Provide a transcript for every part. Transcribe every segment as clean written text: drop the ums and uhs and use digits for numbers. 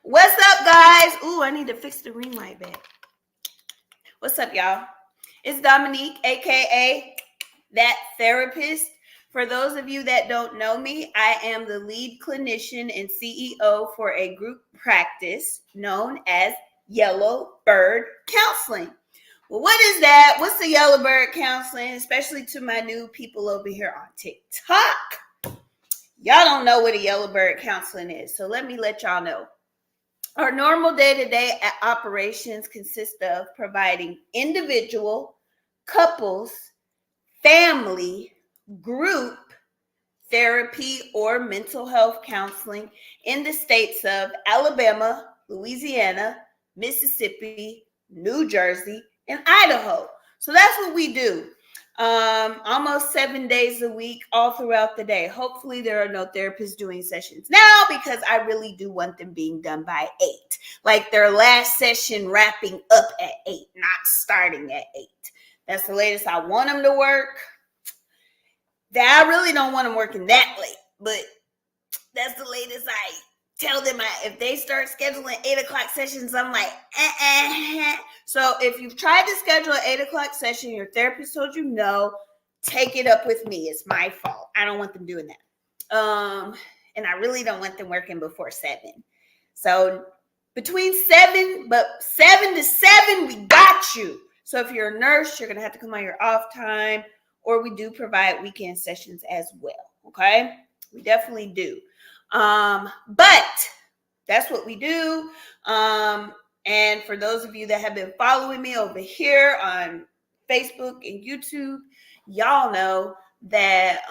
What's up, guys? Ooh, I need to fix the ring light back. What's up, y'all? It's Dominique, aka That Therapist. For those of you that don't know me, I am the lead clinician and CEO for a group practice known as Yellow Bird Counseling. Well, what is that? What's the Yellow Bird Counseling? Especially to my new people over here on TikTok. Y'all don't know what a Yellow Bird Counseling is, so let me let y'all know. Our normal day-to-day operations consist of providing individual, couples, family, group therapy, or mental health counseling in the states of Alabama, Louisiana, Mississippi, New Jersey, and Idaho. So that's what we do. Almost 7 days a week, all throughout the day. Hopefully there are no therapists doing sessions now because I really do want them being done by 8. Like their last session wrapping up at 8, not starting at 8. That's the latest I want them to work. That I really don't want them working that late, but that's the latest I tell them. If they start scheduling 8 o'clock sessions, I'm like, So if you've tried to schedule an 8 o'clock session, your therapist told you no, take it up with me. It's my fault. I don't want them doing that. And I really don't want them working before 7. So between 7 to 7, we got you. So if you're a nurse, you're going to have to come on your off time, or we do provide weekend sessions as well. Okay. We definitely do. But that's what we do. And for those of you that have been following me over here on Facebook and YouTube, y'all know that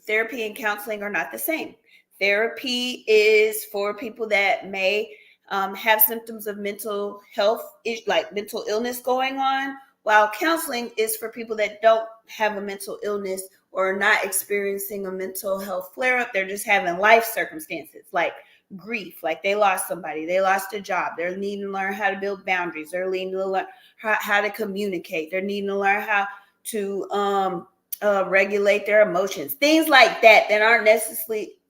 therapy and counseling are not the same. Therapy is for people that may have symptoms of mental health, like mental illness going on, while counseling is for people that don't have a mental illness or are not experiencing a mental health flare-up. They're just having life circumstances like grief, like they lost somebody, they lost a job, they're needing to learn how to build boundaries, they're needing to learn how to communicate, they're needing to learn how to regulate their emotions, things like that aren't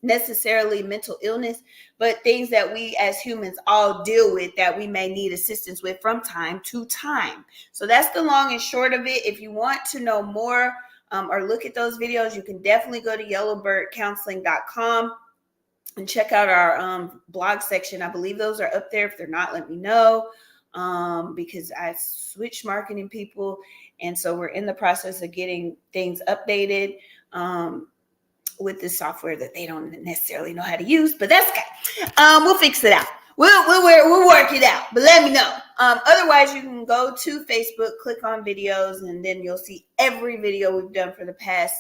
necessarily mental illness, but things that we as humans all deal with that we may need assistance with from time to time. So that's the long and short of it. If you want to know more or look at those videos, you can definitely go to yellowbirdcounseling.com and check out our blog section. I believe those are up there. If they're not, let me know, because I switched marketing people. And so we're in the process of getting things updated with this software that they don't necessarily know how to use, but that's okay. We'll fix it out. We'll work it out, but let me know. Otherwise, you can go to Facebook, click on videos, and then you'll see every video we've done for the past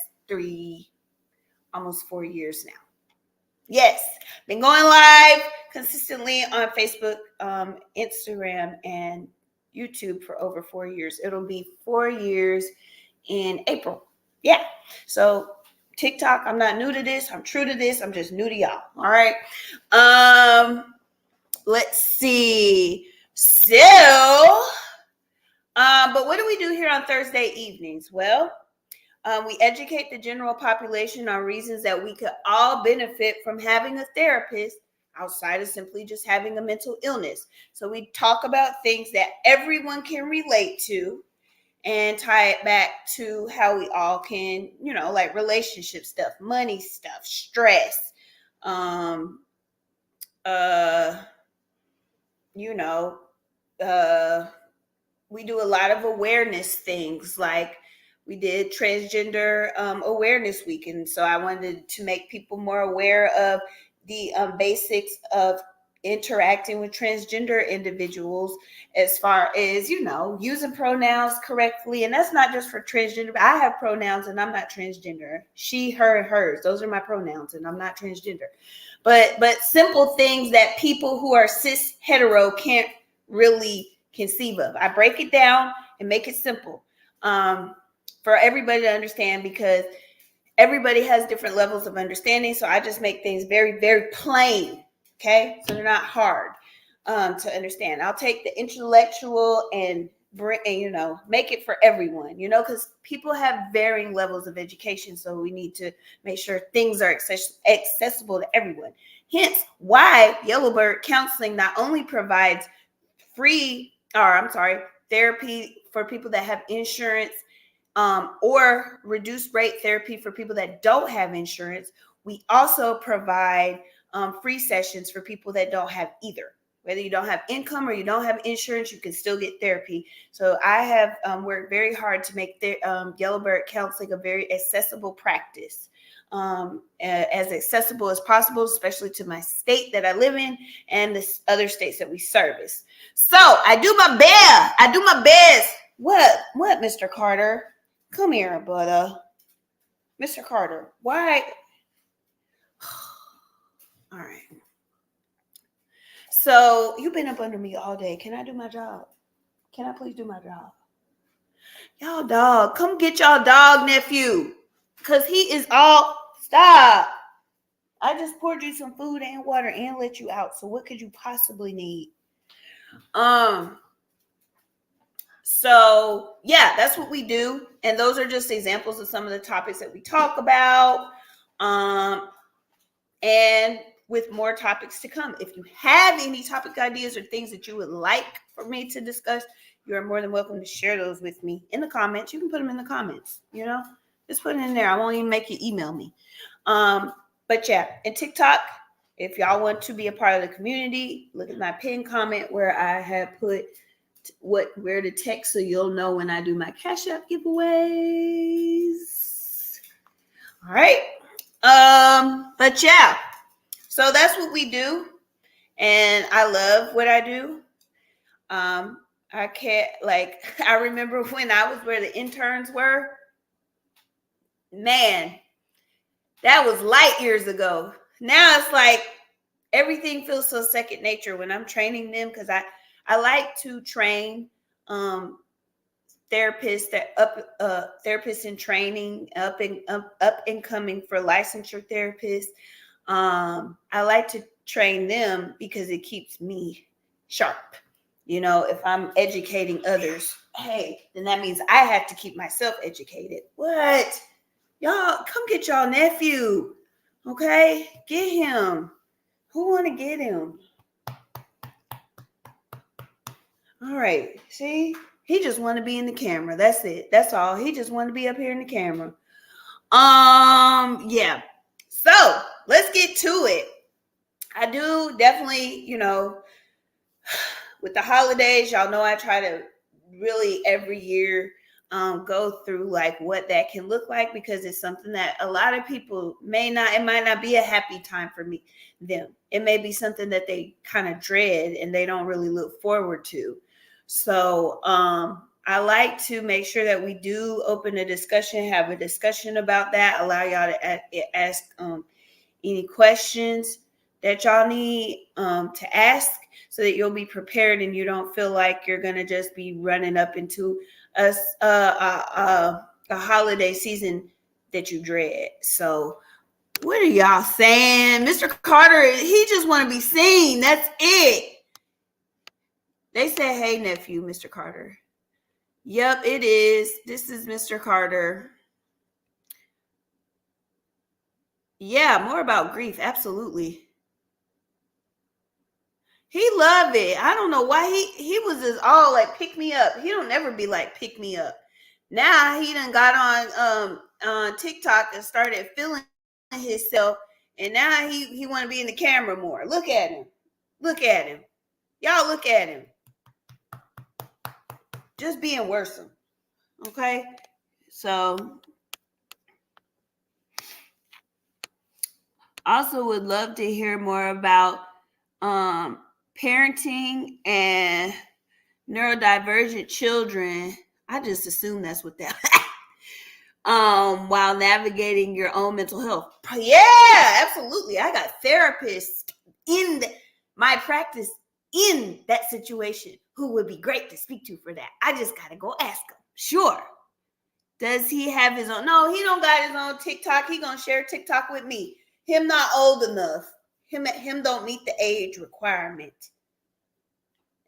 almost 4 years now. Yes, been going live consistently on Facebook, Instagram, and YouTube for over 4 years. It'll be 4 years in April. Yeah. So TikTok, I'm not new to this. I'm true to this. I'm just new to y'all. All right. Let's see. So, but what do we do here on Thursday evenings? Well, we educate the general population on reasons that we could all benefit from having a therapist outside of simply just having a mental illness. So we talk about things that everyone can relate to and tie it back to how we all can, like relationship stuff, money stuff, stress, we do a lot of awareness things, like we did transgender awareness week. And so I wanted to make people more aware of the basics of interacting with transgender individuals, as far as, using pronouns correctly. And that's not just for transgender, but I have pronouns and I'm not transgender. She, her, and hers. Those are my pronouns and I'm not transgender. But simple things that people who are cis hetero can't really conceive of. I break it down and make it simple for everybody to understand, because everybody has different levels of understanding. So I just make things very, very plain. Okay. So they're not hard to understand. I'll take the intellectual and make it for everyone, because people have varying levels of education. So we need to make sure things are accessible to everyone. Hence why Yellowbird Counseling not only provides therapy for people that have insurance, or reduced rate therapy for people that don't have insurance. We also provide free sessions for people that don't have either. Whether you don't have income or you don't have insurance, you can still get therapy. So I have worked very hard to make Yellowbird Counseling a very accessible practice, as accessible as possible, especially to my state that I live in and the other states that we service. So I do my best. I do my best. What, Mr. Carter? Come here, brother. Mr. Carter, why? All right. So you've been up under me all day. Can I do my job? Can I please do my job? Y'all dog, come get y'all dog nephew. Because he is all, stop. I just poured you some food and water and let you out. So what could you possibly need? So yeah, that's what we do. And those are just examples of some of the topics that we talk about. And with more topics to come. If you have any topic ideas or things that you would like for me to discuss, you are more than welcome to share those with me in the comments. You can put them in the comments, just put it in there. I won't even make you email me. But yeah, and TikTok, if y'all want to be a part of the community, look at my pinned comment where I have put where to text so you'll know when I do my Cash App giveaways. All right. But yeah, so that's what we do. And I love what I do. I can't, I remember when I was where the interns were, man, that was light years ago. Now it's like everything feels so second nature when I'm training them, because I like to train therapists therapists in training, up and coming for licensure therapists. I like to train them because it keeps me sharp. If I'm educating others, hey, then that means I have to keep myself educated. What? Y'all, come get y'all nephew. Okay? Get him. Who want to get him? All right. See? He just want to be in the camera. That's it. That's all. He just want to be up here in the camera. Yeah. So let's get to it. I do definitely, with the holidays, y'all know I try to really every year go through what that can look like, because it's something that a lot of people it might not be a happy time for them. It may be something that they kind of dread and they don't really look forward to. So I like to make sure that we do open a discussion, have a discussion about that, allow y'all to ask any questions that y'all need to ask, so that you'll be prepared and you don't feel like you're going to just be running up into a holiday season that you dread. So what are y'all saying? Mr. Carter, he just want to be seen. That's it. They say, hey, nephew, Mr. Carter. Yep, it is. This is Mr. Carter. Yeah, more about grief. Absolutely. He loved it. I don't know why he was just all like, pick me up. He don't never be like, pick me up. Now he done got on TikTok and started feeling himself, and now he want to be in the camera more. Look at him. Look at him. Y'all look at him. Just being worrisome. Okay? So also would love to hear more about parenting and neurodivergent children. I just assume that's what that while navigating your own mental health. Yeah, absolutely. I got therapists in my practice in that situation who would be great to speak to for that. I just gotta go ask him. Sure. Does he have his own? No, he don't got his own TikTok. He gonna share TikTok with me. Him not old enough. Him don't meet the age requirement.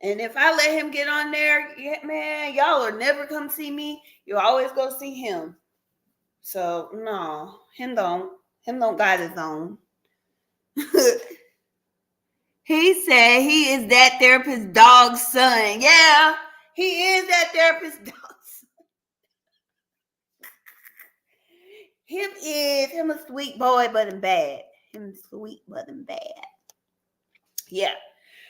And if I let him get on there, yeah, man, y'all will never come see me. You'll always go see him. So no, him don't got his own. He said he is that therapist dog's son. Yeah, he is that therapist dog's son. Him a sweet boy, but in bad. Him sweet, but in bad. Yeah.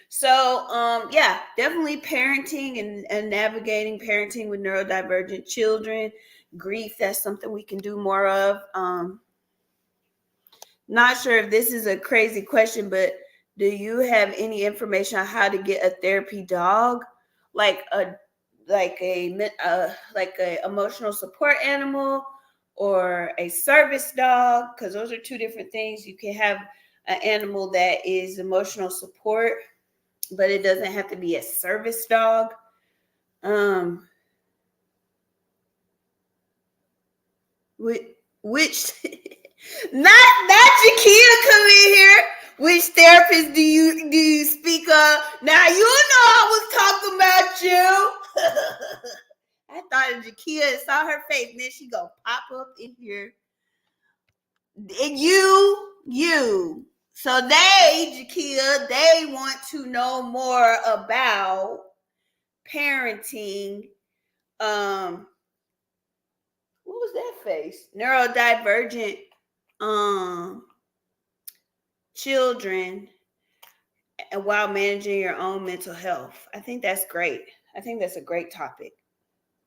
So, yeah, definitely parenting and navigating parenting with neurodivergent children. Grief, that's something we can do more of. Not sure if this is a crazy question, but do you have any information on how to get a therapy dog, like a emotional support animal or a service dog? Because those are two different things. You can have an animal that is emotional support, but it doesn't have to be a service dog. Which not Jakia come in here. Which therapist do you speak of? Now you know I was talking about you. I thought of Jakia, saw her face, and then she gonna pop up in here. And you. So Jakia, they want to know more about parenting. What was that face? Neurodivergent children and while managing your own mental health. I think that's great. I think that's a great topic.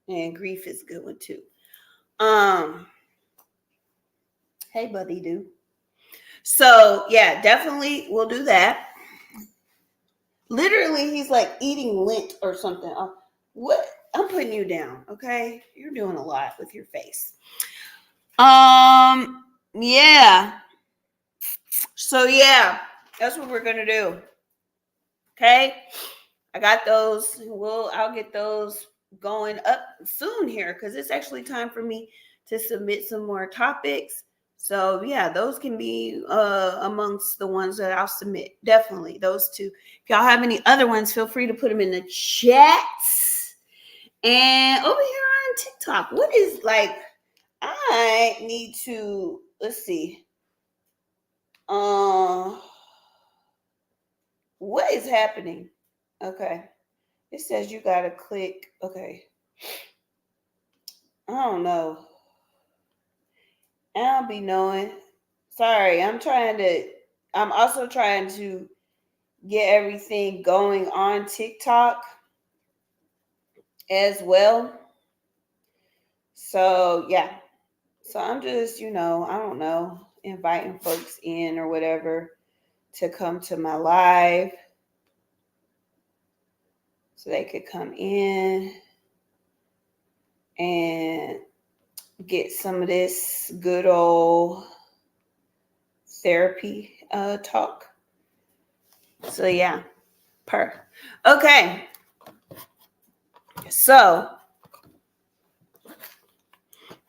And grief is a good one too. Hey buddy do. So yeah, definitely we'll do that. Literally, he's like eating lint or something. What? I'm putting you down, okay? You're doing a lot with your face. Yeah. So yeah, that's what we're gonna do. Okay, I got those. I'll get those going up soon here because it's actually time for me to submit some more topics. So yeah, those can be amongst the ones that I'll submit. Definitely those two. If y'all have any other ones, feel free to put them in the chats. And over here on TikTok, what is like? I need to let's see. What is happening? Okay. It says you gotta click. Okay. I don't know. I don't be knowing. Sorry, I'm also trying to get everything going on TikTok as well. So yeah. So I'm just, I don't know, inviting folks in or whatever to come to my live so they could come in and get some of this good old therapy talk. So yeah, okay. So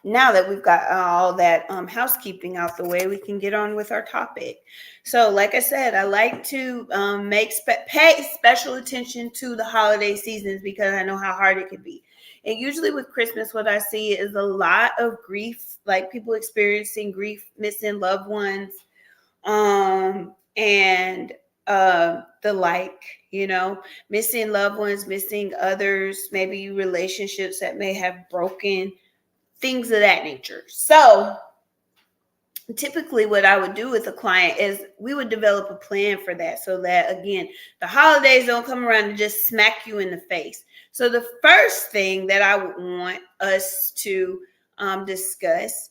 now that we've got all that housekeeping out the way, we can get on with our topic. So like I said, I like to pay special attention to the holiday seasons because I know how hard it can be. And usually with Christmas, what I see is a lot of grief, like people experiencing grief, missing loved ones, and the like, missing loved ones, missing others, maybe relationships that may have broken, things of that nature. So typically what I would do with a client is we would develop a plan for that so that, again, the holidays don't come around and just smack you in the face. So the first thing that I would want us to discuss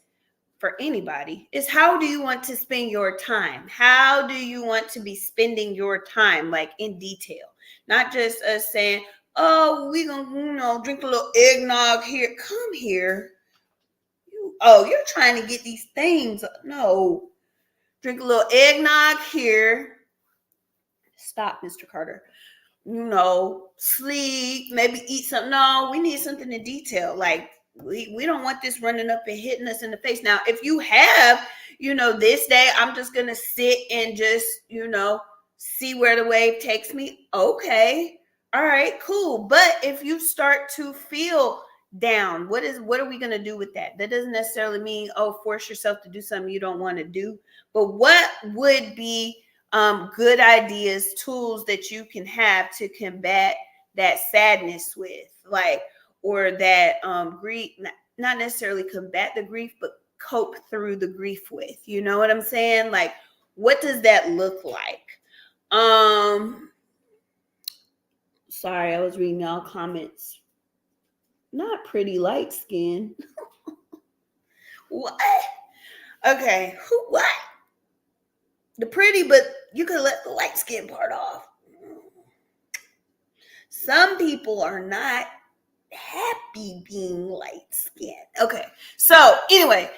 for anybody is, how do you want to spend your time? How do you want to be spending your time, like in detail? Not just us saying, oh, we're going to, drink a little eggnog here. Come here. You're trying to get these things. No. Drink a little eggnog here. Stop, Mr. Carter. Sleep, maybe eat something. No, we need something in detail. Like, we don't want this running up and hitting us in the face. Now, if you have, this day, I'm just going to sit and just, see where the wave takes me. Okay. All right, cool. But if you start to feel down, what are we going to do with that? That doesn't necessarily mean, force yourself to do something you don't want to do. But what would be good ideas, tools that you can have to combat that sadness with, like, or that grief, not necessarily combat the grief, but cope through the grief with. You know what I'm saying? Like, what does that look like? Sorry, I was reading all comments. Not pretty light skin. What? Okay, what? The pretty, but you could let the light skin part off. Some people are not happy being light skinned. Okay, so anyway,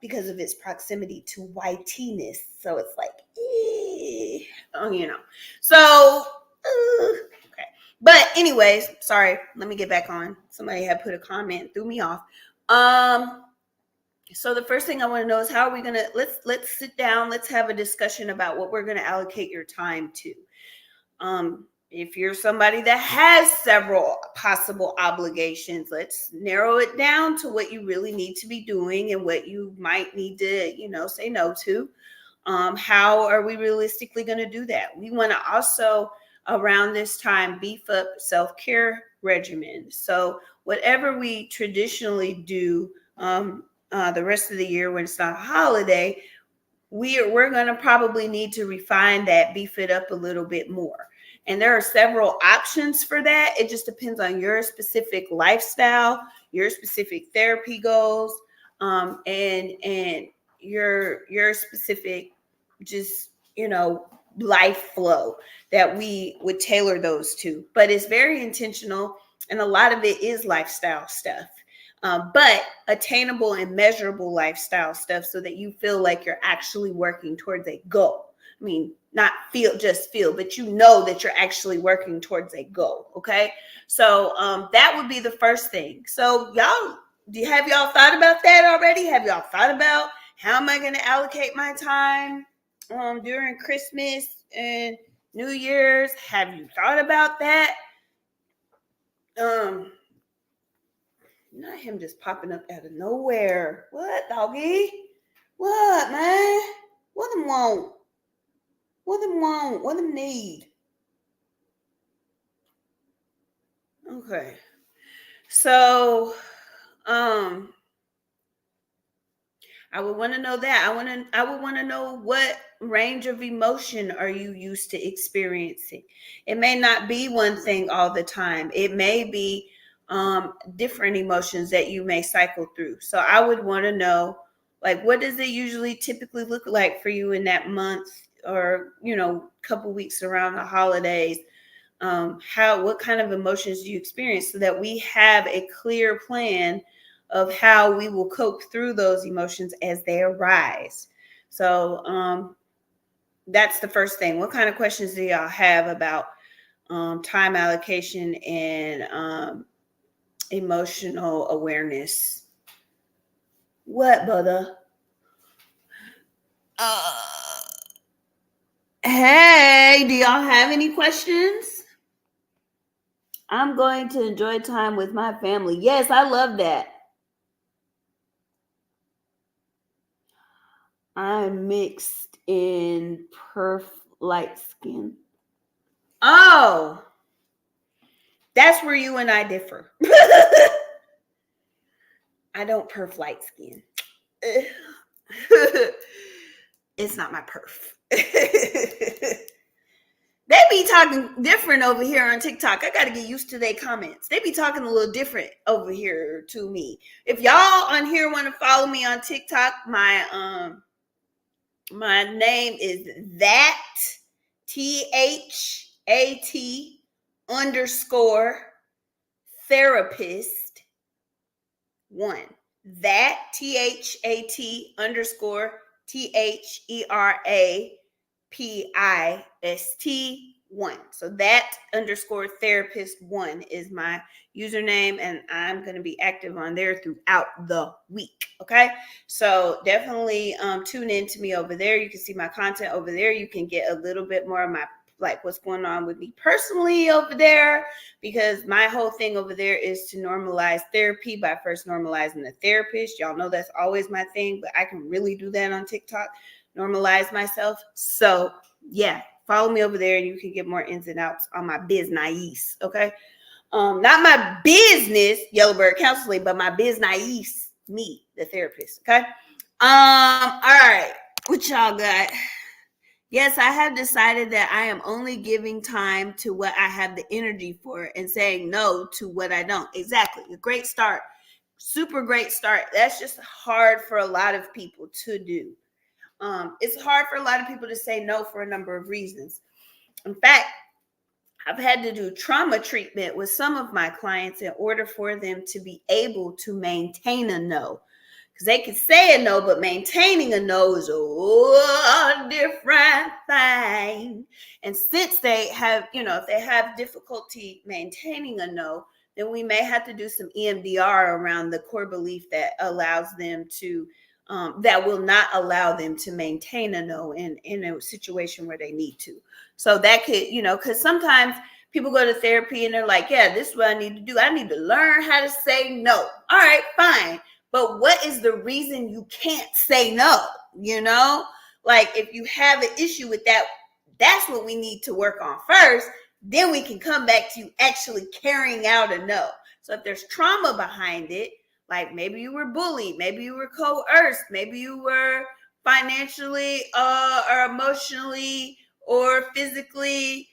because of its proximity to whiteness, so it's like, you know. So, okay. But anyways, sorry. Let me get back on. Somebody had put a comment, threw me off. So the first thing I want to know is, how are we gonna let's sit down, let's have a discussion about what we're gonna allocate your time to. If you're somebody that has several possible obligations, let's narrow it down to what you really need to be doing and what you might need to, say no to. How are we realistically going to do that? We want to also, around this time, beef up self-care regimen. So whatever we traditionally do the rest of the year when it's not a holiday, we're going to probably need to refine that, beef it up a little bit more. And there are several options for that. It just depends on your specific lifestyle, your specific therapy goals, and your specific just, life flow that we would tailor those to. But it's very intentional, and a lot of it is lifestyle stuff. But attainable and measurable lifestyle stuff, so that you feel like you're actually working towards a goal. I mean, not just feel, but you know that you're actually working towards a goal. Okay. So that would be the first thing. So have y'all thought about that already? Have y'all thought about, how am I going to allocate my time during Christmas and New Year's? Have you thought about that? Not him just popping up out of nowhere. What, doggy? What, man? What them want? What them want? What them need? Okay. So, I would want to know that. I would want to know, what range of emotion are you used to experiencing? It may not be one thing all the time. It may be different emotions that you may cycle through. So I would want to know, like, what does it usually typically look like for you in that month, or couple weeks around the holidays? What kind of emotions do you experience, so that we have a clear plan of how we will cope through those emotions as they arise. So that's the first thing. What kind of questions do y'all have about time allocation and emotional awareness? What, brother? Hey, do y'all have any questions? I'm going to enjoy time with my family. Yes, I love that. I'm mixed in perf light skin. Oh, that's where you and I differ. I don't perf light skin. It's not my perf. They be talking different over here on TikTok. I got to get used to their comments. They be talking a little different over here to me. If y'all on here want to follow me on TikTok, my name is that THAT_therapist 1. That THAT_THERAPIST 1. So that _therapist 1 is my username, and I'm going to be active on there throughout the week. Okay. So definitely tune in to me over there. You can see my content over there. You can get a little bit more of my, like, what's going on with me personally over there, because my whole thing over there is to normalize therapy by first normalizing the therapist. Y'all know that's always my thing, but I can really do that on TikTok. normalize myself. So yeah, follow me over there and you can get more ins and outs on my business. Okay. Not my business, Yellowbird Counseling, but my business, me, the therapist. Okay. All right. What y'all got? Yes, I have decided that I am only giving time to what I have the energy for and saying no to what I don't. Exactly. A great start. Super great start. That's just hard for a lot of people to do. It's hard for a lot of people to say no for a number of reasons. In fact, I've had to do trauma treatment with some of my clients in order for them to be able to maintain a no. Because they can say a no, but maintaining a no is a different thing. And since they have, if they have difficulty maintaining a no, then we may have to do some EMDR around the core belief that allows them to, that will not allow them to maintain a no in a situation where they need to. So that could, because sometimes people go to therapy and they're like, yeah, this is what I need to do. I need to learn how to say no. All right, fine. But what is the reason you can't say no? Like if you have an issue with that, that's what we need to work on first. Then we can come back to actually carrying out a no. So if there's trauma behind it, like maybe you were bullied, maybe you were coerced, maybe you were financially or emotionally or physically,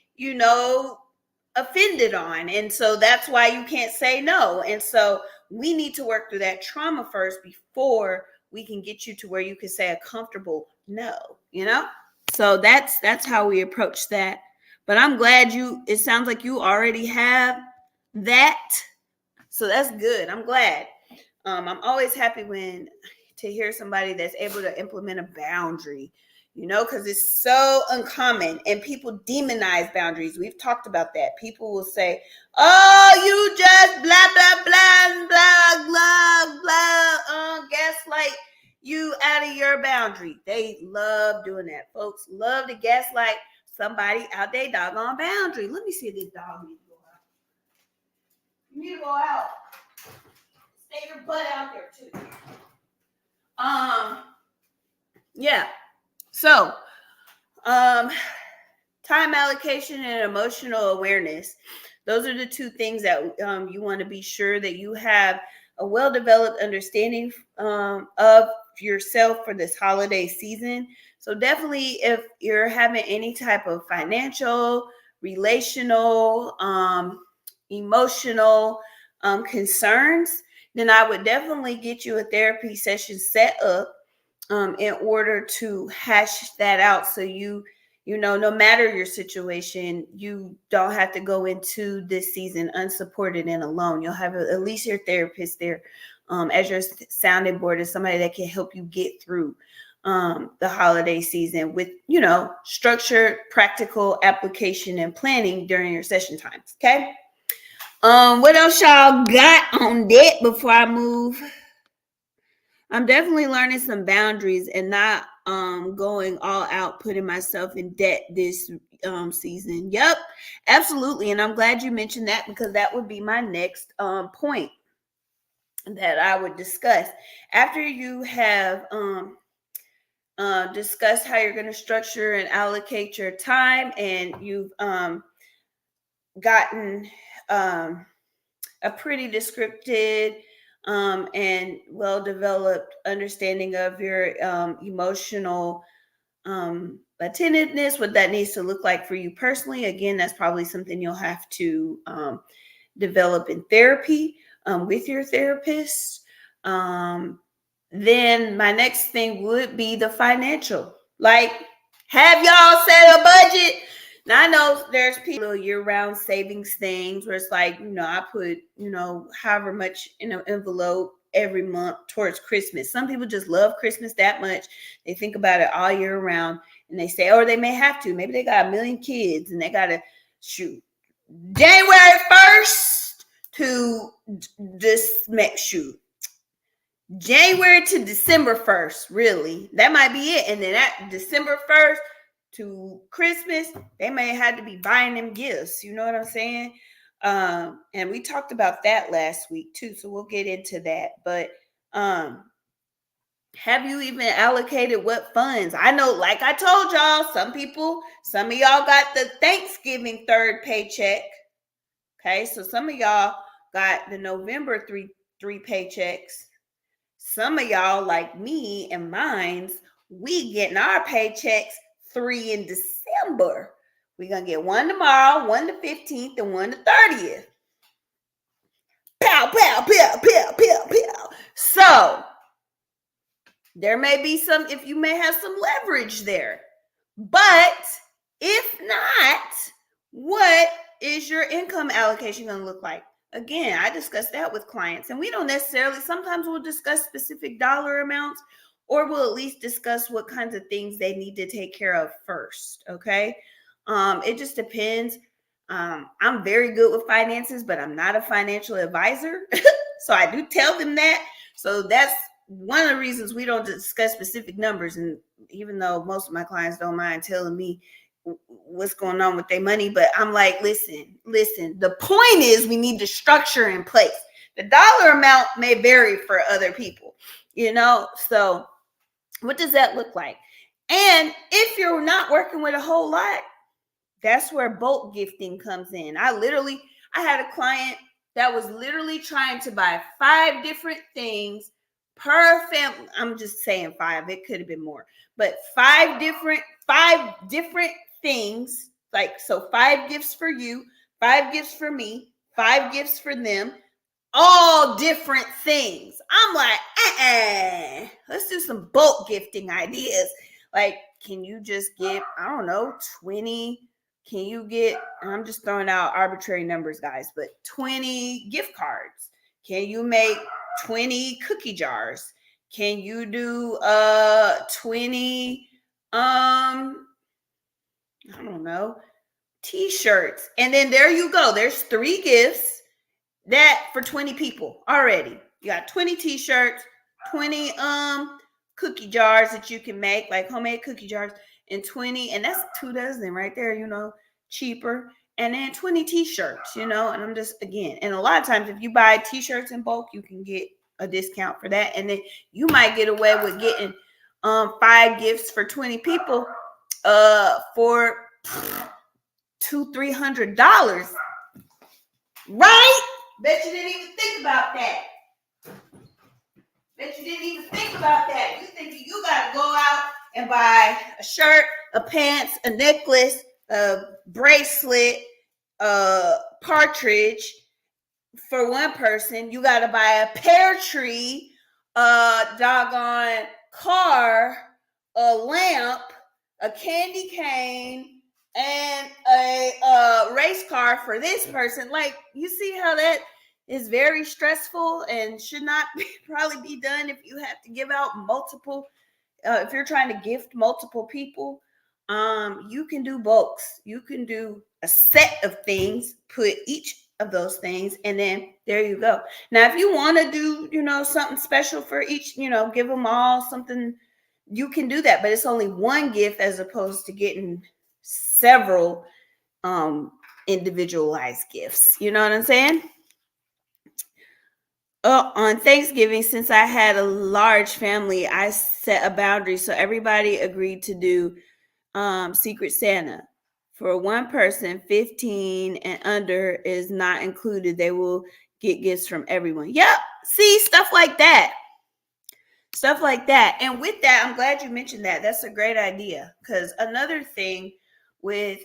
offended on. And so that's why you can't say no. And so we need to work through that trauma first before we can get you to where you can say a comfortable no, So that's how we approach that. But I'm glad it sounds like you already have that. So that's good. I'm glad. I'm always happy to hear somebody that's able to implement a boundary, because it's so uncommon and people demonize boundaries. We've talked about that. People will say, oh, you just blah, blah, blah, blah, blah, blah, gaslight you out of your boundary. They love doing that. Folks love to gaslight somebody out their doggone boundary. Let me see if this dog needs to go out. You need to go out. Stay your butt out there too. Yeah. So, time allocation and emotional awareness. Those are the two things that you want to be sure that you have a well-developed understanding of yourself for this holiday season. So definitely if you're having any type of financial, relational, emotional concerns, then I would definitely get you a therapy session set up in order to hash that out. So no matter your situation, you don't have to go into this season unsupported and alone. You'll have at least your therapist there as your sounding board, and somebody that can help you get through the holiday season with, structured, practical application and planning during your session times. Okay. What else y'all got on that before I move? I'm definitely learning some boundaries and not going all out, putting myself in debt this season. Yep, absolutely. And I'm glad you mentioned that, because that would be my next point that I would discuss. After you have discussed how you're going to structure and allocate your time, and you've gotten a pretty descriptive and well-developed understanding of your emotional attentiveness, what that needs to look like for you personally. Again, that's probably something you'll have to develop in therapy with your therapist. Then my next thing would be the financial. Like, have y'all set a budget? Now, I know there's people year-round savings things where it's like, I put, however much in an envelope every month towards Christmas. Some people just love Christmas that much. They think about it all year round, and they say, or they may have to. Maybe they got a million kids and they got to shoot January 1st to January to December 1st, really. That might be it. And then at December 1st to Christmas, they may have to be buying them gifts. You know what I'm saying? And we talked about that last week too. So we'll get into that. But Have you even allocated what funds? I know, like I told y'all, some of y'all got the Thanksgiving third paycheck. Okay, so some of y'all got the November three paychecks. Some of y'all, like me and mine's, we getting our paychecks 3 in December. We're gonna get one tomorrow, one the 15th, and one the 30th. Pow, pow, pow, pow, pow, pow. So there may be some, if you may have some leverage there. But if not, what is your income allocation going to look like? Again, I discuss that with clients, and we don't necessarily, sometimes we'll discuss specific dollar amounts, or we'll at least discuss what kinds of things they need to take care of first. Okay. It just depends. I'm very good with finances, but I'm not a financial advisor. So I do tell them that. So that's one of the reasons we don't discuss specific numbers. And even though most of my clients don't mind telling me what's going on with their money, but I'm like, listen, the point is we need the structure in place. The dollar amount may vary for other people, so what does that look like? And if you're not working with a whole lot, that's where bulk gifting comes in. I had a client that was literally trying to buy 5 different things per family. I'm just saying 5. It could have been more, but 5 different things. Like, so 5 gifts for you, 5 gifts for me, 5 gifts for them, all different things. I'm like, let's do some bulk gifting ideas. Like, can you just get, I don't know, 20? Can you get, I'm just throwing out arbitrary numbers, guys, but 20 gift cards? Can you make 20 cookie jars? Can you do 20 I don't know, t-shirts? And then there you go. There's 3 gifts that for 20 people already. You got 20 t-shirts, 20 cookie jars that you can make, like homemade cookie jars, and 20, and that's 2 dozen right there, cheaper. And then 20 t-shirts, and I'm just, again, and a lot of times if you buy t-shirts in bulk, you can get a discount for that. And then you might get away with getting 5 gifts for 20 people for $200-$300, right? Bet you didn't even think about that. You think you gotta go out and buy a shirt, a pants, a necklace, a bracelet, a partridge for one person. You gotta buy a pear tree, a doggone car, a lamp, a candy cane, and a race car for this person. Like, you see how that is very stressful and should not probably be done if you have to give out multiple, if you're trying to gift multiple people. You can do bulks. You can do a set of things, put each of those things, and then there you go. Now, if you want to do, something special for each, give them all something, you can do that, but it's only one gift as opposed to getting several individualized gifts. You know what I'm saying? On Thanksgiving, since I had a large family, I set a boundary. So everybody agreed to do Secret Santa. For one person, 15 and under is not included. They will get gifts from everyone. Yep. See, stuff like that. And with that, I'm glad you mentioned that. That's a great idea. Because another thing with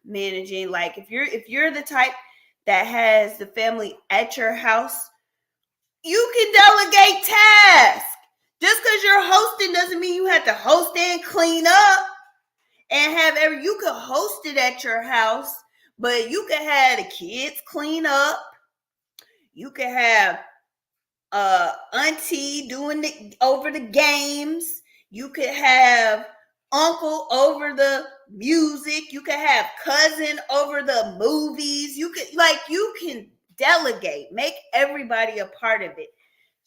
managing, like if you're the type that has the family at your house, you can delegate tasks. Just because you're hosting doesn't mean you have to host and clean up and you could host it at your house, but you could have the kids clean up. You could have auntie doing over the games. You could have uncle over the music. You could have cousin over the movies. You can delegate, make everybody a part of it.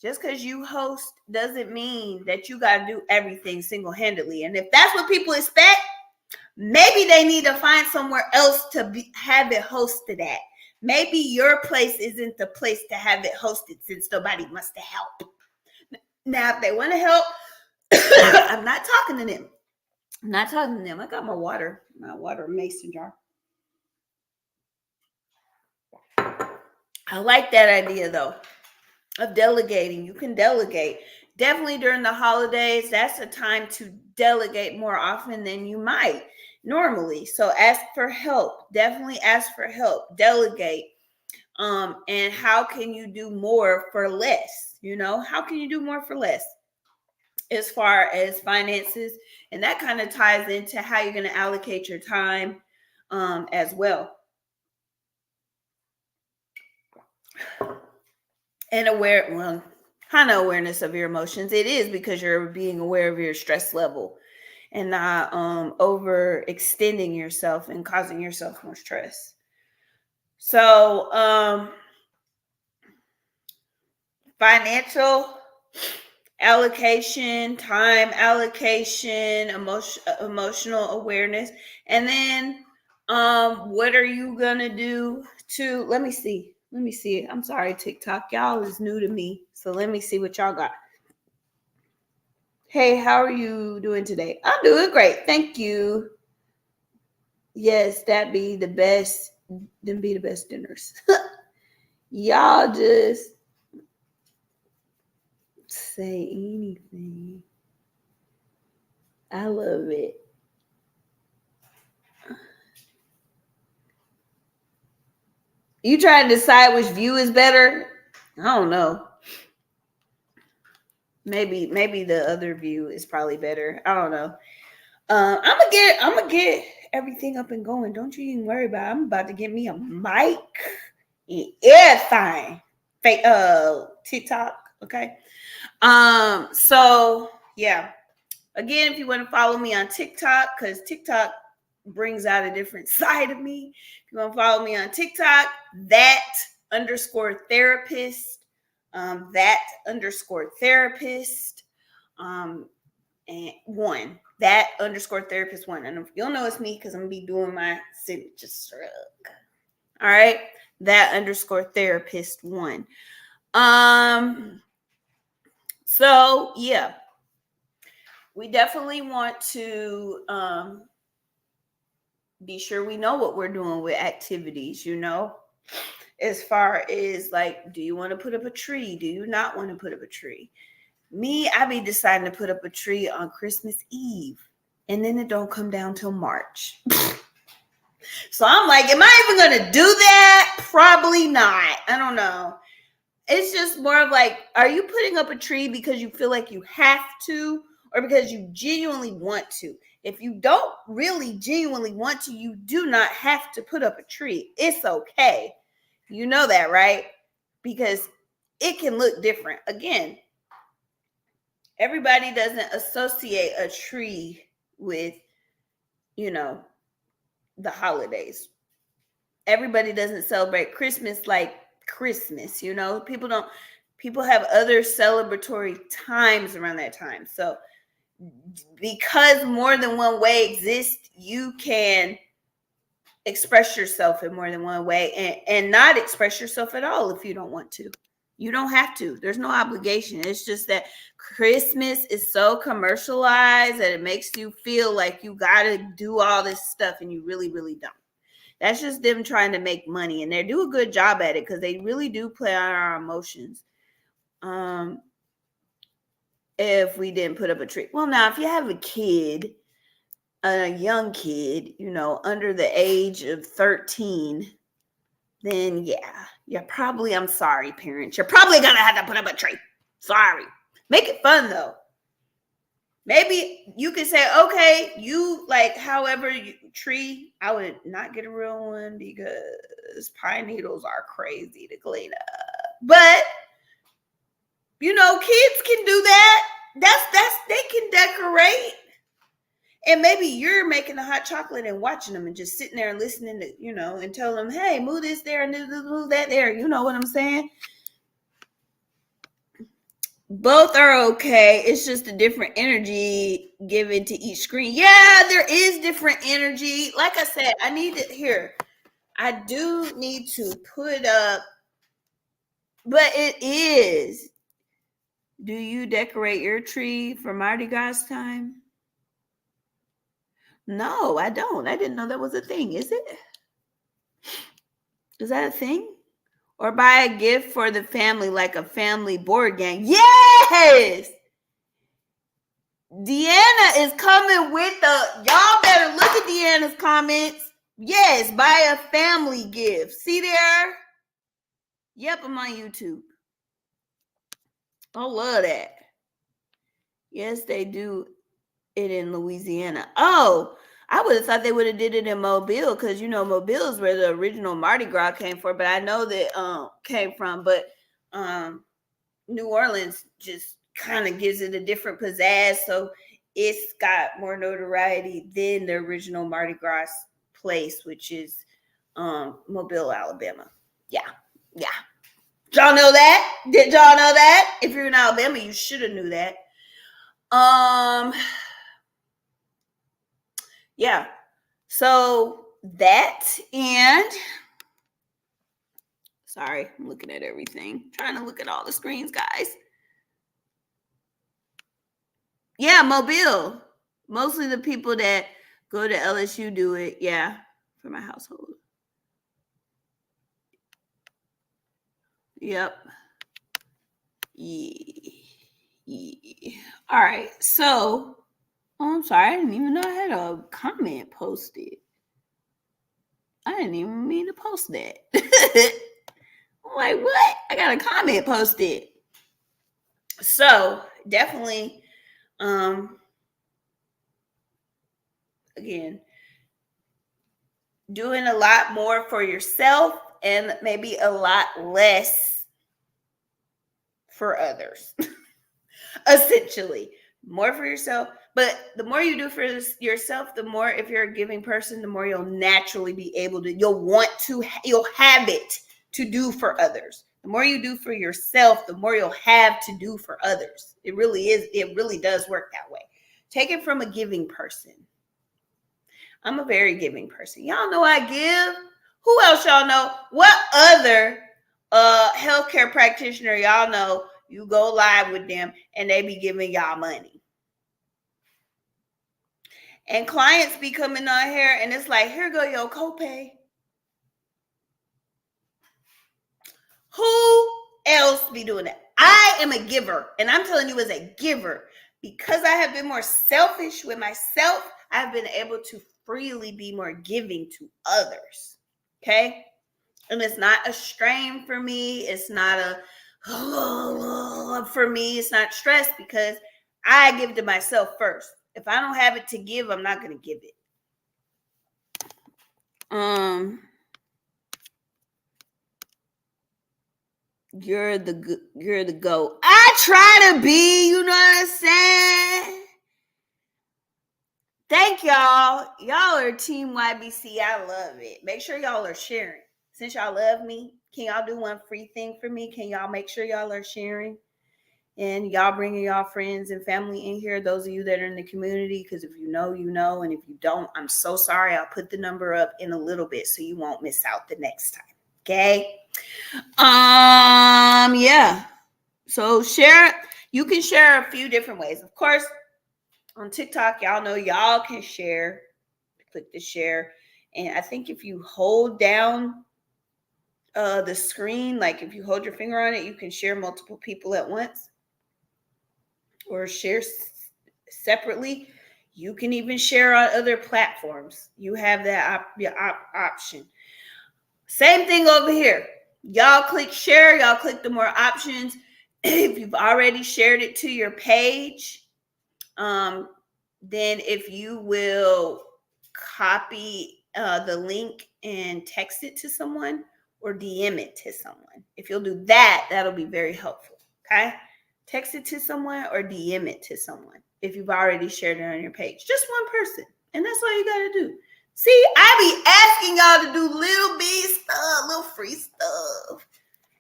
Just because you host doesn't mean that you got to do everything single-handedly. And if that's what people expect, maybe they need to find somewhere else to have it hosted at. Maybe your place isn't the place to have it hosted since nobody wants to help. Now, if they want to help, I'm not talking to them. I'm not talking to them. I got my water mason jar. I like that idea though of delegating. You can delegate. Definitely during the holidays, that's a time to delegate more often than you might normally. So ask for help. Definitely ask for help. Delegate. And how can you do more for less? How can you do more for less? As far as finances, and that kind of ties into how you're going to allocate your time as well. And kind of awareness of your emotions. It is because you're being aware of your stress level and not overextending yourself and causing yourself more stress. So financial allocation, time allocation, emotional awareness, and then what are you gonna do to let me see. I'm sorry, TikTok, y'all is new to me, so let me see what y'all got. Hey, how are you doing today? I'm doing great, thank you. Yes, that'd be the best. Them be the best dinners. Y'all just say anything. I love it. You trying to decide which view is better? I don't know. Maybe the other view is probably better. I don't know. I'm gonna get everything up and going. Don't you even worry about it. I'm about to get me a mic and everything. TikTok. Okay. So yeah. Again, if you want to follow me on TikTok, because TikTok brings out a different side of me. If you want to follow me on TikTok, that_therapist. That_therapist. And that_therapist1. And you'll know it's me because I'm gonna be doing my signature stroke. All right, that_therapist1. So yeah, we definitely want to be sure we know what we're doing with activities, as far as like, do you want to put up a tree? Do you not want to put up a tree? Me, I be deciding to put up a tree on Christmas Eve, and then it don't come down till March. So I'm like, am I even going to do that? Probably not. I don't know. It's just more of like, are you putting up a tree because you feel like you have to, or because you genuinely want to? If you don't really genuinely want to, you do not have to put up a tree. It's okay. You know that, right? Because it can look different. Again, everybody doesn't associate a tree with, the holidays. Everybody doesn't celebrate Christmas like Christmas, people have other celebratory times around that time. So because more than one way exists, you can express yourself in more than one way and not express yourself at all if you don't want to. You don't have to. There's no obligation. It's just that Christmas is so commercialized that it makes you feel like you got to do all this stuff, and you really, really don't. That's just them trying to make money, and they do a good job at it because they really do play on our emotions. If we didn't put up a tree. Well, now, if you have a young kid, under the age of 13, then yeah, I'm sorry, parents. You're probably going to have to put up a tree. Sorry. Make it fun, though. Maybe you could say, okay, you like, however, tree, I would not get a real one because pine needles are crazy to clean up. But, kids can do that. They can decorate. And maybe you're making the hot chocolate and watching them and just sitting there and listening to, and tell them, hey, move this there and move that there. You know what I'm saying? Both are okay. It's just a different energy given to each screen. Yeah, there is different energy. Like I said, I do need to put up, but it is. Do you decorate your tree for Mardi Gras time? No, I don't. I didn't know that was a thing. Is it? Is that a thing? Or buy a gift for the family, like a family board game. Yes! Deanna is coming with y'all better look at Deanna's comments. Yes, buy a family gift. See there? Yep, I'm on YouTube. I love that. Yes, they do it in Louisiana. Oh, I would have thought they would have did it in Mobile, because Mobile is where the original Mardi Gras came from. But I know that came from. But New Orleans just kind of gives it a different pizzazz, so it's got more notoriety than the original Mardi Gras place, which is Mobile, Alabama. Yeah. Did y'all know that? Did y'all know that? If you're in Alabama, you should have knew that. Yeah. So that, and sorry, I'm looking at everything. Trying to look at all the screens, guys. Yeah, Mobile. Mostly the people that go to LSU do it. Yeah, for my household. Yep. Yeah. All right. So, I'm sorry. I didn't even know I had a comment posted. I didn't even mean to post that. I'm like, what? I got a comment posted. So, definitely, again, doing a lot more for yourself and maybe a lot less for others. Essentially, more for yourself. But the more you do for yourself, the more, if you're a giving person, the more you'll naturally be able to, you'll have it to do for others. The more you do for yourself, the more you'll have to do for others. It really does work that way. Take it from a giving person. I'm a very giving person. Y'all know I give. Who else y'all know? What other healthcare practitioner y'all know you go live with them and they be giving y'all money? And clients be coming on here and it's like, here go your copay. Who else be doing that? I am a giver, and I'm telling you, as a giver, because I have been more selfish with myself, I've been able to freely be more giving to others. Okay? And it's not a strain for me. It's not for me, it's not stress, because I give to myself first. If I don't have it to give, I'm not going to give it. You're the GOAT. I try to be, you know what I'm saying? Thank y'all. Y'all are Team YBC. I love it. Make sure y'all are sharing. Since y'all love me, can y'all do one free thing for me? Can y'all make sure y'all are sharing? And y'all bringing y'all friends and family in here, those of you that are in the community, because if you know, you know. And if you don't, I'm so sorry. I'll put the number up in a little bit so you won't miss out the next time. Okay? Yeah. So share. You can share a few different ways. Of course, on TikTok, y'all know y'all can share. Click the share. And I think if you hold down the screen, like if you hold your finger on it, you can share multiple people at once or share separately. You can even share on other platforms. You have that option. Same thing over here. Y'all click share. Y'all click the more options. If you've already shared it to your page, then if you will copy the link and text it to someone or DM it to someone. If you'll do that, that'll be very helpful. Okay? Text it to someone or DM it to someone if you've already shared it on your page. Just one person. And that's all you got to do. See, I be asking y'all to do little bitty stuff, little free stuff.